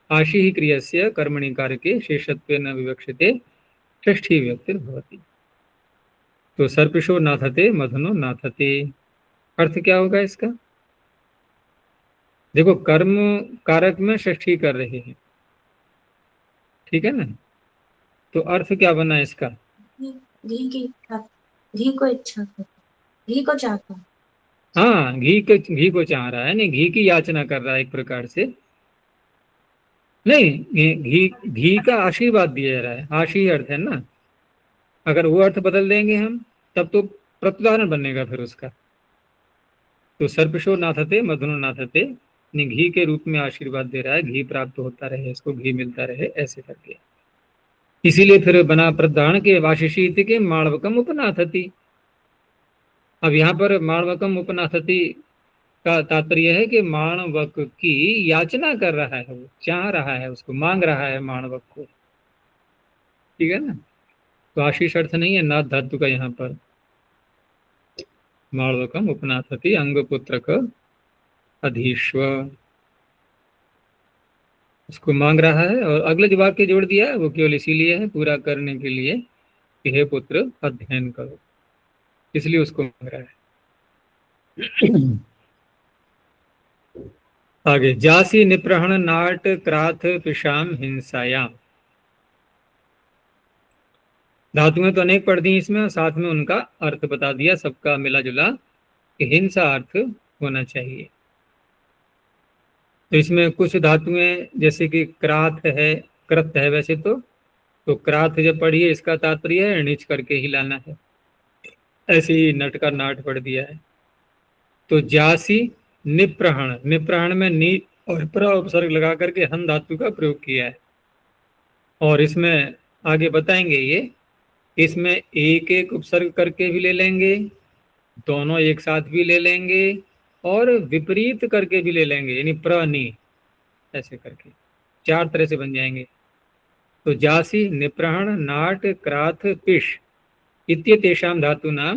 आशी ही क्रियस्य कर्मणि कारके शेषत्वेन विवक्षते षष्ठी विभक्तिर् भवति। तो सर्पिषो नाथते मधुनो नाथते, अर्थ क्या होगा इसका? देखो कर्म कारक में षष्ठी कर रहे हैं, ठीक है ना, तो अर्थ क्या बना इसका? घी को इच्छा कर, घी को चाहता, हाँ, घी को चाह रहा है, नहीं घी की याचना कर रहा है एक प्रकार से, नहीं घी का आशीर्वाद दिया जा रहा है, आशी अर्थ है ना, अगर वो अर्थ बदल देंगे हम तब तो प्रत्युदाहरण बनेगा फिर उसका। तो सर्पिषो नाथते मधुनो नाथते, घी के रूप में आशीर्वाद दे रहा है, घी प्राप्त होता रहे, इसको घी मिलता रहे, ऐसे करके। इसीलिए फिर बना प्रदान के वाशिषी के माणवकम उपनाथति। अब यहाँ पर माणवकम उपनाथति का तात्पर्य है कि माणवक की याचना कर रहा है, वो चाह रहा है, उसको मांग रहा है माणवक को, ठीक है ना, तो आशीष अर्थ नहीं है नाथ धातु का यहाँ पर। माणवकम उपनाथति अंगपुत्र का अधीश्व, उसको मांग रहा है, और अगले जो वाक्य जोड़ दिया है वो केवल इसीलिए है, पूरा करने के लिए कि हे पुत्र अध्ययन करो, इसलिए उसको मांग रहा है। आगे जासी निप्रहण नाट क्राथ पिशाम हिंसायाम, धातुएं तो अनेक पढ़ दी इसमें, साथ में उनका अर्थ बता दिया, सबका मिला जुला कि हिंसा अर्थ होना चाहिए। तो इसमें कुछ धातुएं जैसे कि क्राथ है, कृत है वैसे तो क्राथ जब पढ़िए इसका तात्पर्य है नीच करके ही लाना है, ऐसे ही नट का नाट पढ़ दिया है। तो जासी निप्रहण, निप्रहण में नी और प्र उपसर्ग लगा करके हन धातु का प्रयोग किया है, और इसमें आगे बताएंगे ये, इसमें एक एक उपसर्ग करके भी ले लेंगे, दोनों एक साथ भी ले लेंगे, और विपरीत करके भी ले लेंगे, यानी प्रनि ऐसे करके 4 तरह से बन जाएंगे। तो जासी, निप्रहण, नाट, क्राथ, पिश इत्यतेषां धातूनां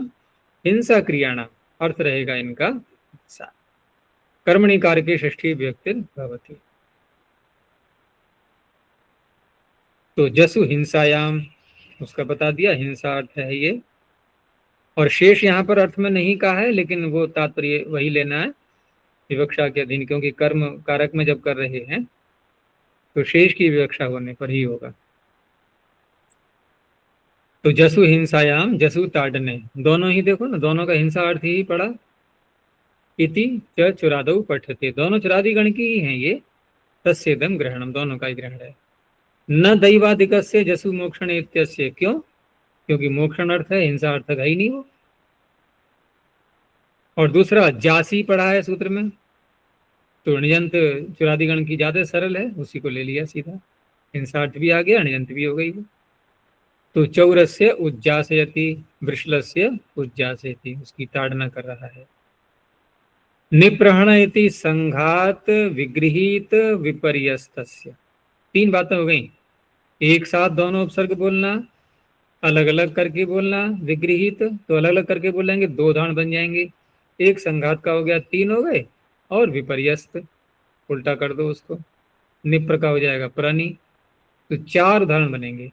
हिंसा क्रियाणां अर्थ रहेगा इनका हिंसा। कर्मणि कारके षष्ठी विभक्ति भवति। तो जसु हिंसायाम उसका बता दिया, हिंसा अर्थ है ये। और शेष यहाँ पर अर्थ में नहीं कहा है, लेकिन वो तात्पर्य वही लेना है विवक्षा के अधीन, क्योंकि कर्म कारक में जब कर रहे हैं तो शेष की विवक्षा होने पर ही होगा। तो जसु हिंसायाम, जसु ताड़ने, दोनों ही देखो ना, दोनों का हिंसा अर्थ ही पड़ा। इति च चुरादौ पठते, दोनों चुरादी गण की ही हैं ये। तस्येदम ग्रहणम, दोनों का ही ग्रहण है। न दैवादिकस्य जसु मोक्षण इत्यस्य, क्यों? क्योंकि मोक्षण अर्थ है, हिंसा अर्थ है ही नहीं वो। और दूसरा जासी पढ़ा है सूत्र में, तो णिजंत चुरादिगण की ज्यादा सरल है, उसी को ले लिया सीधा, हिंसा अर्थ भी आ गया, णिजंत भी हो गई वो। तो चौरस्य उज्जासयति, वृषलस्य उज्जासयति, उसकी ताड़ना कर रहा है। निप्रहण इति संघात विगृहीत विपर्यस्तस्य, 3 बातें हो गई। एक साथ दोनों उपसर्ग बोलना, अलग अलग करके बोलना। विगृहीत तो अलग अलग करके बोलेंगे, 2 उदाहरण बन जाएंगे। एक संघात का हो गया, 3 हो गए। और विपर्यस्त उल्टा कर दो उसको, निप्र का हो जाएगा प्रनि, तो 4 उदाहरण बनेंगे।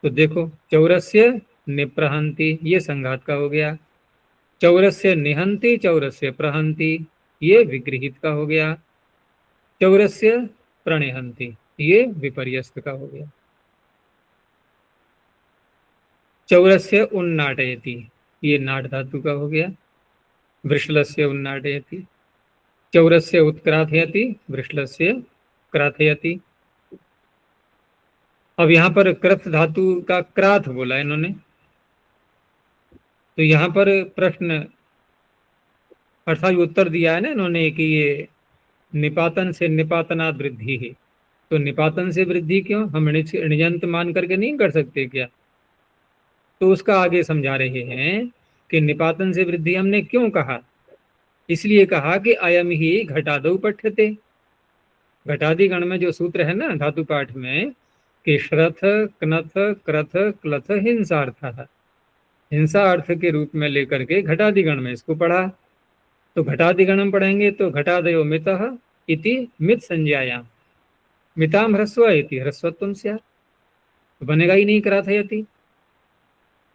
तो देखो, चौरस्य निप्रहंति, ये संघात का हो गया। चौरस्य निहंति, चौरस्य प्रहंति, ये विगृहीत का हो गया। चौरस्य प्रणिहंति, ये विपर्यस्त का हो गया। चौरस्य उन्नाटयति, ये नाट धातु का हो गया। वृषलस्य उन्नाटयति। चौरस्य उत्क्राथयति, वृषलस्य क्राथयति। अब यहाँ पर कृत धातु का क्राथ बोला इन्होंने, तो यहाँ पर प्रश्न अर्थात उत्तर दिया है ना इन्होंने कि ये निपातन से निपातनात् वृद्धि है। तो निपातन से वृद्धि क्यों? हम णिजंत मान करके नहीं कर सकते क्या? तो उसका आगे समझा रहे हैं कि निपातन से वृद्धि हमने क्यों कहा। इसलिए कहा कि अयम ही घटादौ पठ्यते। घटादि गण में जो सूत्र है ना धातु पाठ में, कि श्रथ कनथ क्रथ क्लथ हिंसार्थ, हिंसा अर्थ के रूप में लेकर के घटादि गण में इसको पढ़ा। तो घटादि गण में पढ़ेंगे तो घटादयो मितः इति मित संज्ञायाम, मिताम ह्रस्व इति ह्रस्वत्वम स्यात्, तो बनेगा ही नहीं क्राथयति।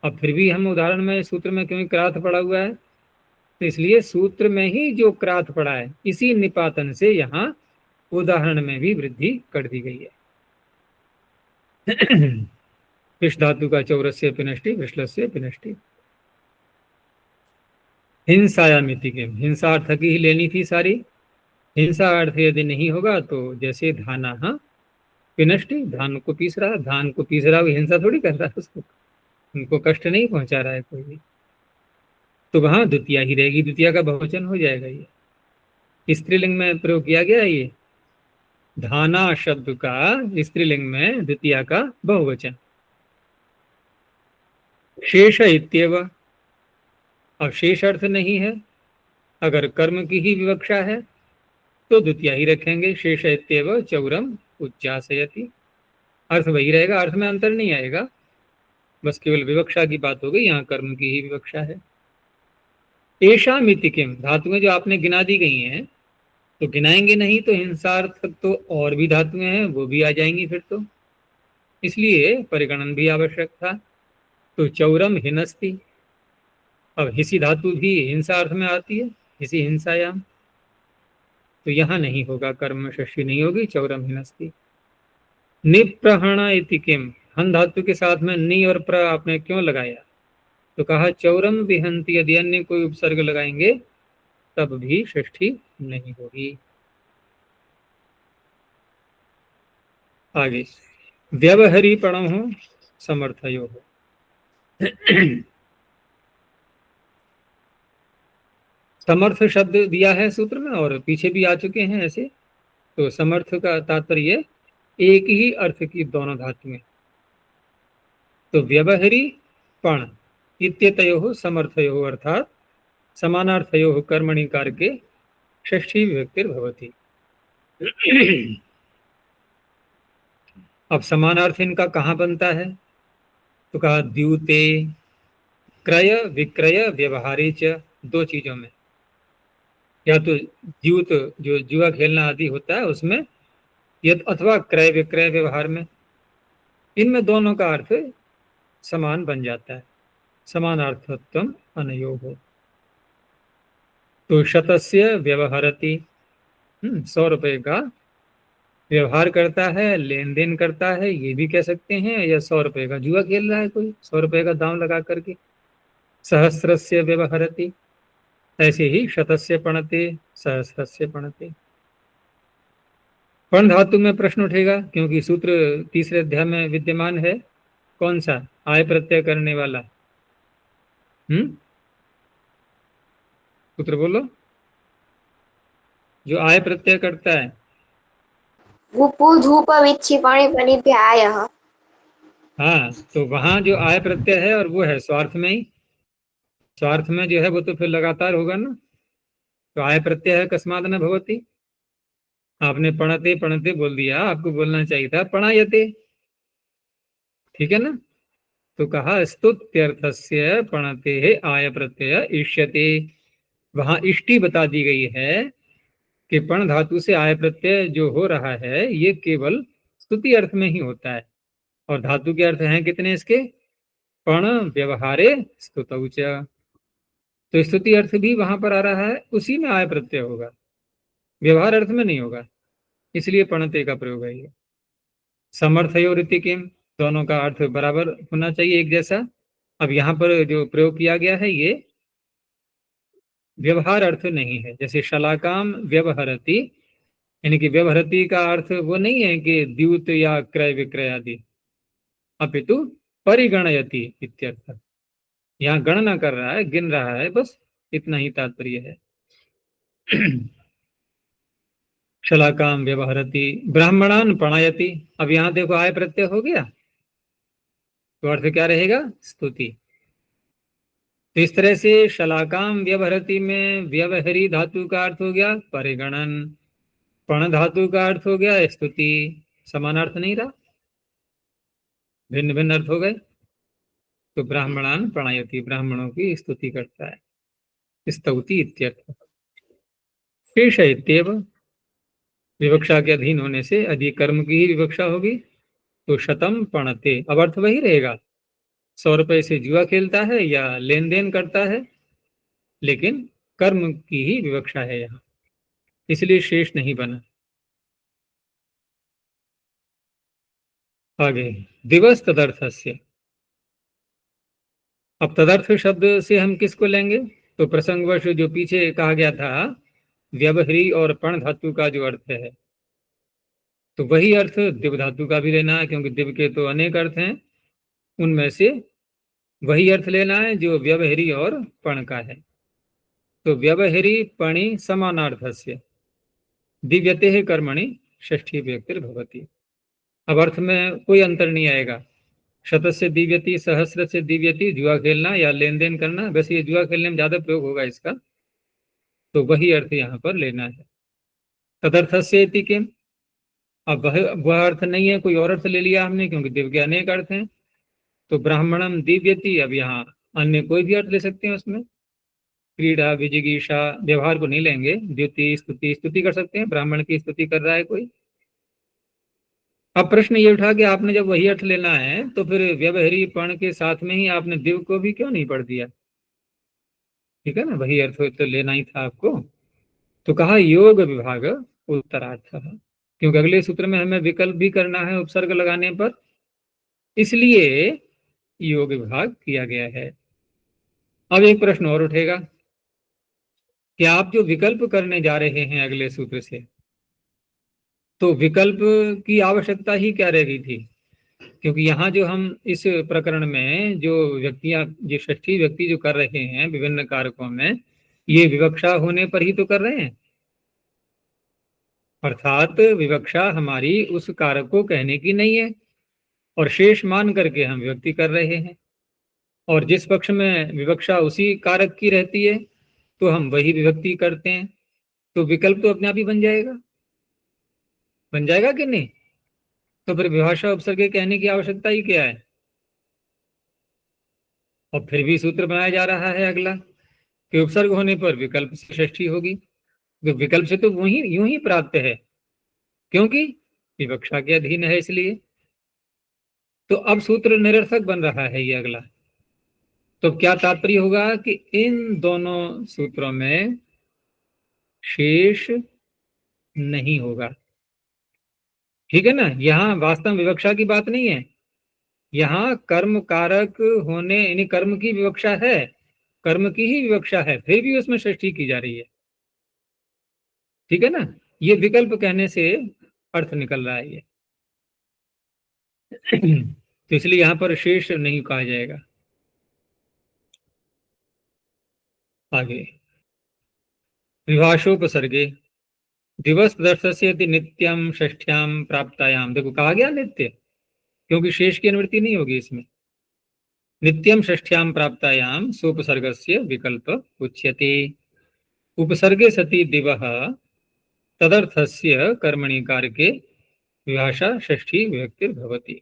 अब फिर भी हम उदाहरण में सूत्र में क्यों क्राथ पड़ा हुआ है, तो इसलिए सूत्र में ही जो क्राथ पड़ा है इसी निपातन से यहाँ उदाहरण में भी वृद्धि कर दी गई है। पिश धातु का चौरस्य पिनष्टि, वृषलस्य पिनष्टि। हिंसायामिति के, हिंसा अर्थ की ही लेनी थी सारी। हिंसा अर्थ यदि नहीं होगा तो जैसे धाना, हाँ पिनष्टि, धान को पीस रहा, धान को पीस रहा, हिंसा थोड़ी कर रहा है उसको, उनको कष्ट नहीं पहुंचा रहा है कोई भी, तो वहां द्वितीया ही रहेगी, द्वितीया का बहुवचन हो जाएगा। ये स्त्रीलिंग में प्रयोग किया गया है, ये धाना शब्द का स्त्रीलिंग में द्वितीया का बहुवचन। शेष इत्येव, अब शेष अर्थ नहीं है, अगर कर्म की ही विवक्षा है तो द्वितीया ही रखेंगे। शेष इत्येव चौरम उज्जासयति, अर्थ वही रहेगा, अर्थ में अंतर नहीं आएगा, बस केवल विवक्षा की बात हो गई, यहाँ कर्म की ही विवक्षा है। एषाम इति किम, धातुएं जो आपने गिना दी गई हैं, तो गिनाएंगे नहीं तो हिंसार्थ तो और भी धातुएं हैं वो भी आ जाएंगी फिर तो, इसलिए परिगणन भी आवश्यक था। तो चौरम हिनस्ति, अब हिसी धातु भी हिंसा अर्थ में आती है, हिसी हिंसायाम, तो यहाँ नहीं होगा, कर्म षष्ठी नहीं होगी, चौरम हिनस्ति। निप्रहण इति किम, हन धातु के साथ में नि और प्र आपने क्यों लगाया, तो कहा चौरम विहंति, यदि अन्य कोई उपसर्ग लगाएंगे तब भी षष्ठी नहीं होगी। आगे व्यवहारी पणो समर्थयो हो। समर्थ शब्द दिया है सूत्र में और पीछे भी आ चुके हैं ऐसे, तो समर्थ का तात्पर्य एक ही अर्थ की दोनों धातुएं। तो व्यवहारी पण इत्यतयो समर्थयो, अर्थात समानार्थयोः कर्मणि कारके षष्ठी विभक्तिर्भवति। अब समानार्थ इनका कहाँ बनता है? तो कहा द्यूते, क्रय विक्रय व्यवहारे च, दो चीजों में, या तो द्यूत जो जुआ खेलना आदि होता है उसमें, या अथवा क्रय विक्रय व्यवहार में, इनमें दोनों का अर्थ समान बन जाता है। समानार्थत्वम अनयोः। तो शतस्य व्यवहरति, 100 रुपए का व्यवहार करता है, लेन देन करता है, ये भी कह सकते हैं, या 100 रुपए का जुआ खेल रहा है कोई, 100 रुपए का दाम लगा करके। सहस्रस्य व्यवहरति, ऐसे ही शतस्य पणते, सहस्रस्य पणते। पण धातु में प्रश्न उठेगा, क्योंकि सूत्र तीसरे अध्याय में विद्यमान है। कौन सा? आय प्रत्यय करने वाला। सूत्र बोलो, जो आय प्रत्यय करता है। वुपु धूप विच्छि पणि पणिभ्य आयः। हाँ, तो वहां जो आय प्रत्यय है और वो है स्वार्थ में ही। स्वार्थ में जो है वो तो फिर लगातार होगा ना। तो आय प्रत्यय है कस्मात् न भवति। आपने पणते पणते बोल दिया, आपको बोलना चाहिए था पणायते, ठीक है ना। तो कहा स्तुत्यर्थस्य पणते आय प्रत्यय इष्यते। वहां इष्टि बता दी गई है कि पण धातु से आय प्रत्यय जो हो रहा है ये केवल स्तुति अर्थ में ही होता है। और धातु के अर्थ हैं कितने इसके? पण व्यवहारे स्तुतौ च। तो स्तुति अर्थ भी वहां पर आ रहा है, उसी में आय प्रत्यय होगा, व्यवहार अर्थ में नहीं होगा, इसलिए पणते का प्रयोग है। ये समर्थयोरिति किम, दोनों का अर्थ बराबर होना चाहिए, एक जैसा। अब यहाँ पर जो प्रयोग किया गया है ये व्यवहार अर्थ नहीं है। जैसे शलाकाम व्यवहरति, यानी कि व्यवहरति का अर्थ वो नहीं है कि द्यूत या क्रय विक्रय आदि, अपितु परिगणयति इत्यर्थ। यहाँ गणना कर रहा है, गिन रहा है, बस इतना ही तात्पर्य है। शलाकाम व्यवहरति, ब्राह्मणान पणायति। अब यहाँ देखो आय प्रत्यय हो गया, तो अर्थ क्या रहेगा? स्तुति। तो इस तरह से शलाकाम व्यवहरति में व्यवहरी धातु का अर्थ हो गया परिगणन, पण धातु का अर्थ हो गया स्तुति। समान अर्थ नहीं रहा, भिन्न भिन्न अर्थ हो गए। तो ब्राह्मणान प्रणयति, ब्राह्मणों की स्तुति करता है, स्तौति इत्यर्थ। शेष इत्येव, विवक्षा के अधीन होने से अधिक कर्म की ही विवक्षा होगी। तो शतम पणते, अब अर्थ वही रहेगा, 100 रुपए से जुआ खेलता है या लेन देन करता है, लेकिन कर्म की ही विवक्षा है यहाँ, इसलिए शेष नहीं बना। आगे दिवस तदर्थस्य। अब तदर्थ शब्द से हम किसको लेंगे? तो प्रसंगवश जो पीछे कहा गया था व्यवहरी और पण धातु का जो अर्थ है, तो वही अर्थ दिव धातु का भी लेना है, क्योंकि दिव के तो अनेक अर्थ हैं, उनमें से वही अर्थ लेना है जो व्यवहरी और पण का है। तो व्यवहरी पणि समानार्थस्य दिव्यते कर्मणि षष्ठी विभक्तिर्भवति। अब अर्थ में कोई अंतर नहीं आएगा। शतस्य दिव्यति, सहस्र से दिव्यति, जुआ खेलना या लेन देन करना, वैसे ये जुआ खेलने में ज्यादा प्रयोग होगा इसका, तो वही अर्थ यहाँ पर लेना है। तदर्थस्य इति किम, अब वह अर्थ नहीं है, कोई और अर्थ ले लिया हमने, क्योंकि दिव्य के अनेक अर्थ हैं। तो ब्राह्मणम दिव्यति, अब यहाँ अन्य कोई भी अर्थ ले सकते हैं उसमें। क्रीड़ा विजिगीषा, व्यवहार को नहीं लेंगे। द्युति स्तुति, स्तुति कर सकते हैं, ब्राह्मण की स्तुति कर रहा है कोई। अब प्रश्न ये उठा कि आपने जब वही अर्थ लेना है तो फिर व्यवहारी पण के साथ में ही आपने दिव को भी क्यों नहीं पढ़ दिया? ठीक है ना, वही अर्थ तो लेना ही था आपको। तो कहा योग विभाग उत्तरार्थ, क्योंकि अगले सूत्र में हमें विकल्प भी करना है उपसर्ग लगाने पर, इसलिए योग विभाग किया गया है। अब एक प्रश्न और उठेगा कि आप जो विकल्प करने जा रहे हैं अगले सूत्र से, तो विकल्प की आवश्यकता ही क्या रह गई थी? क्योंकि यहाँ जो हम इस प्रकरण में जो व्यक्तियां, जो षष्ठी व्यक्ति जो कर रहे हैं विभिन्न कारकों में, ये विवक्षा होने पर ही तो कर रहे हैं। अर्थात विवक्षा हमारी उस कारक को कहने की नहीं है, और शेष मान करके हम व्यक्ति कर रहे हैं। और जिस पक्ष में विवक्षा उसी कारक की रहती है तो हम वही विभक्ति करते हैं, तो विकल्प तो अपने आप ही बन जाएगा कि नहीं? तो फिर विभाषा उपसर्ग कहने की आवश्यकता ही क्या है? और फिर भी सूत्र बनाया जा रहा है अगला कि उपसर्ग होने पर विकल्प से षष्ठी होगी। विकल्प से तो वही यूं ही प्राप्त है, क्योंकि विवक्षा के अधीन है, इसलिए। तो अब सूत्र निरर्थक बन रहा है ये अगला। तो क्या तात्पर्य होगा कि इन दोनों सूत्रों में शेष नहीं होगा। ठीक है ना? यहां वास्तव विवक्षा की बात नहीं है, यहाँ कर्म कारक होने यानी कर्म की विवक्षा है, कर्म की ही विवक्षा है, फिर भी उसमें षष्ठी की जा रही है। ठीक है ना? ये विकल्प कहने से अर्थ निकल रहा है ये। तो इसलिए यहां पर शेष नहीं कहा जाएगा। आगे विभाषोपसर्गे दिवस दर्शस्य नित्यम षष्ठ्याम प्राप्तायाम, देखो कहा गया नित्य, क्योंकि शेष की अनुवृत्ति नहीं होगी इसमें। नित्यम षष्ठ्याम प्राप्तायाम सोपसर्गस्य विकल्प उच्यते। उपसर्गे सति दिवः तदर्थस्य कर्मणि कारके विभाषा षष्ठी विभक्तिर्भवति।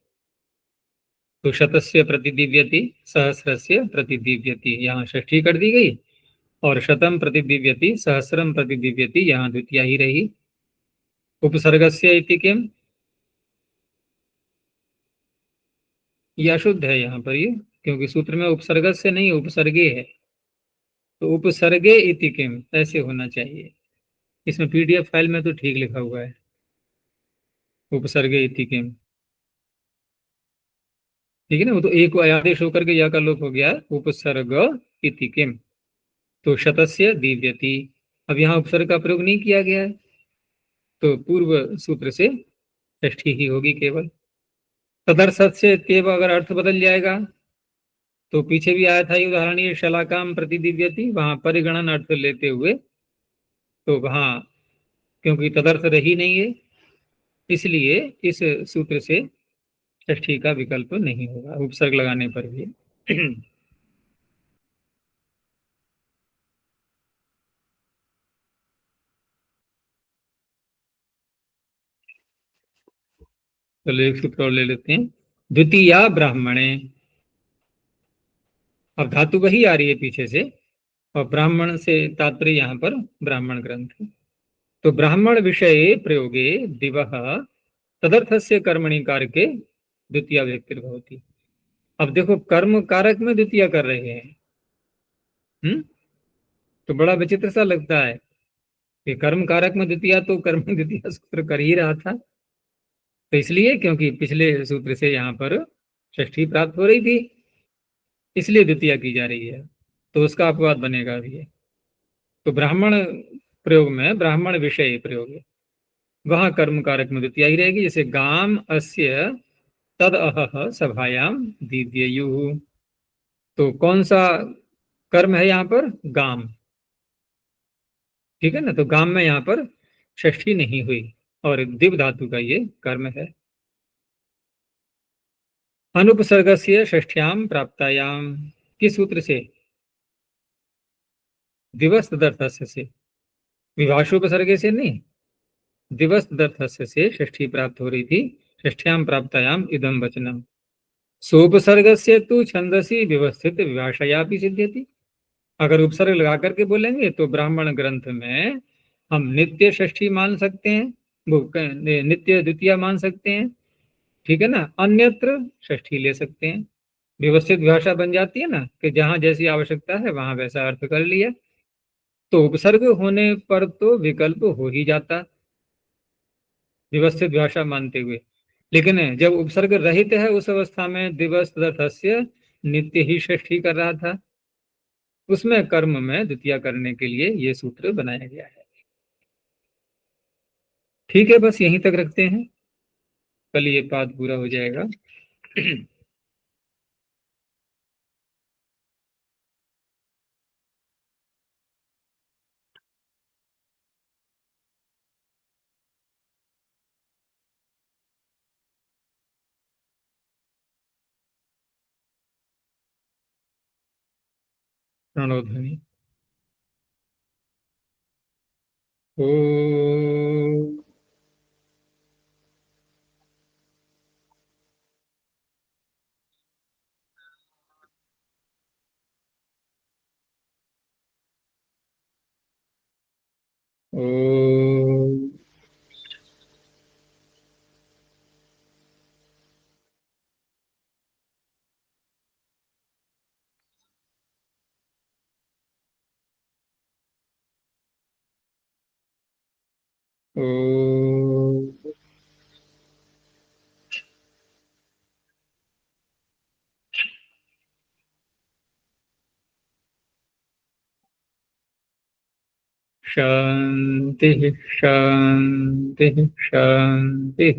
तो शतस्य प्रतिदिव्यति, सहस्रस्य प्रतिदिव्यति, यहाँ षष्ठी कर दी गई, और शतम प्रतिदिव्यति सहस्रम प्रतिदिव्यति यहाँ द्वितीय ही रही। उपसर्गस्य इति किम, ये अशुद्ध है यहाँ पर ये, क्योंकि सूत्र में उपसर्ग से नहीं उपसर्गे है, तो उपसर्गे इति किम ऐसे होना चाहिए। इसमें पीडीएफ फाइल में तो ठीक लिखा हुआ है उपसर्गे इति किम। ठीक है ना? वो तो एक आदेश होकर के या का लोप हो गया, उपसर्ग इति किम। तो शतस्य दिव्यति, अब यहाँ उपसर्ग का प्रयोग नहीं किया गया है, तो पूर्व सूत्र से षष्ठी ही होगी केवल। तदर्थ से केवल अगर अर्थ बदल जाएगा, तो पीछे भी आया था ये उदाहरण, ये शलाकाम प्रतिदिव्यति, वहां परिगणन अर्थ लेते हुए, तो वहां क्योंकि तदर्थ रही नहीं है, इसलिए इस सूत्र से षष्ठी का विकल्प नहीं होगा उपसर्ग लगाने पर भी। चलो एक सूत्र और ले लेते हैं, द्वितीया ब्राह्मणे। अब धातु वही आ रही है पीछे से, और ब्राह्मण से तात्पर्य यहाँ पर ब्राह्मण ग्रंथ। तो ब्राह्मण विषय प्रयोगे दिवः तदर्थस्य कर्मणि कारके द्वितीय व्यक्तिर्भवति। अब देखो कर्म कारक में द्वितीय कर रहे हैं, तो बड़ा विचित्र सा लगता है कि कर्म कारक में द्वितीय, तो कर्म द्वितीय सूत्र कर ही रहा था, तो इसलिए क्योंकि पिछले सूत्र से यहाँ पर षष्ठी प्राप्त हो रही थी, इसलिए द्वितीय की जा रही है, तो उसका अपवाद बनेगा अभी ये। तो ब्राह्मण प्रयोग में ब्राह्मण विषय प्रयोग है, वहां कर्म कारक में द्वितीय ही रहेगी, जैसे गाम अस्य तद अहह सभायाम दीद्ययुः। तो कौन सा कर्म है यहाँ पर? गाम। ठीक है ना? तो गाम में यहाँ पर षष्ठी नहीं हुई, और दिव धातु का ये कर्म है। अनुपसर्गस्य षष्ठ्याम प्राप्तायाम, किस सूत्र से? दिवस तदर्थस्य से, विभाषोपसर्गे से नहीं, दिवस तदर्थस्य से षष्ठी प्राप्त हो रही थी। षष्ठ्याम प्राप्तायाम इदम वचनम, सोपसर्गस्य तु छंदसी व्यवस्थित विभाषया भी सिद्ध्यति। अगर उपसर्ग लगा करके बोलेंगे तो ब्राह्मण ग्रंथ में हम नित्य षष्ठी मान सकते हैं, वो नित्य द्वितीय मान सकते हैं। ठीक है ना? अन्यत्र षष्ठी ले सकते हैं, व्यवस्थित भाषा बन जाती है ना, कि जहां जैसी आवश्यकता है वहां वैसा अर्थ कर लिया। तो उपसर्ग होने पर तो विकल्प हो ही जाता व्यवस्थित भाषा मानते हुए, लेकिन जब उपसर्ग रहित है उस अवस्था में दिवस तदर्थस्य नित्य ही षष्ठी कर रहा था, उसमें कर्म में द्वितीय करने के लिए ये सूत्र बनाया गया है। ठीक है, बस यहीं तक रखते हैं, कल ये पाठ पूरा हो जाएगा। प्रणोध्वनि। ओम ओम ओम शांति शांति शांति।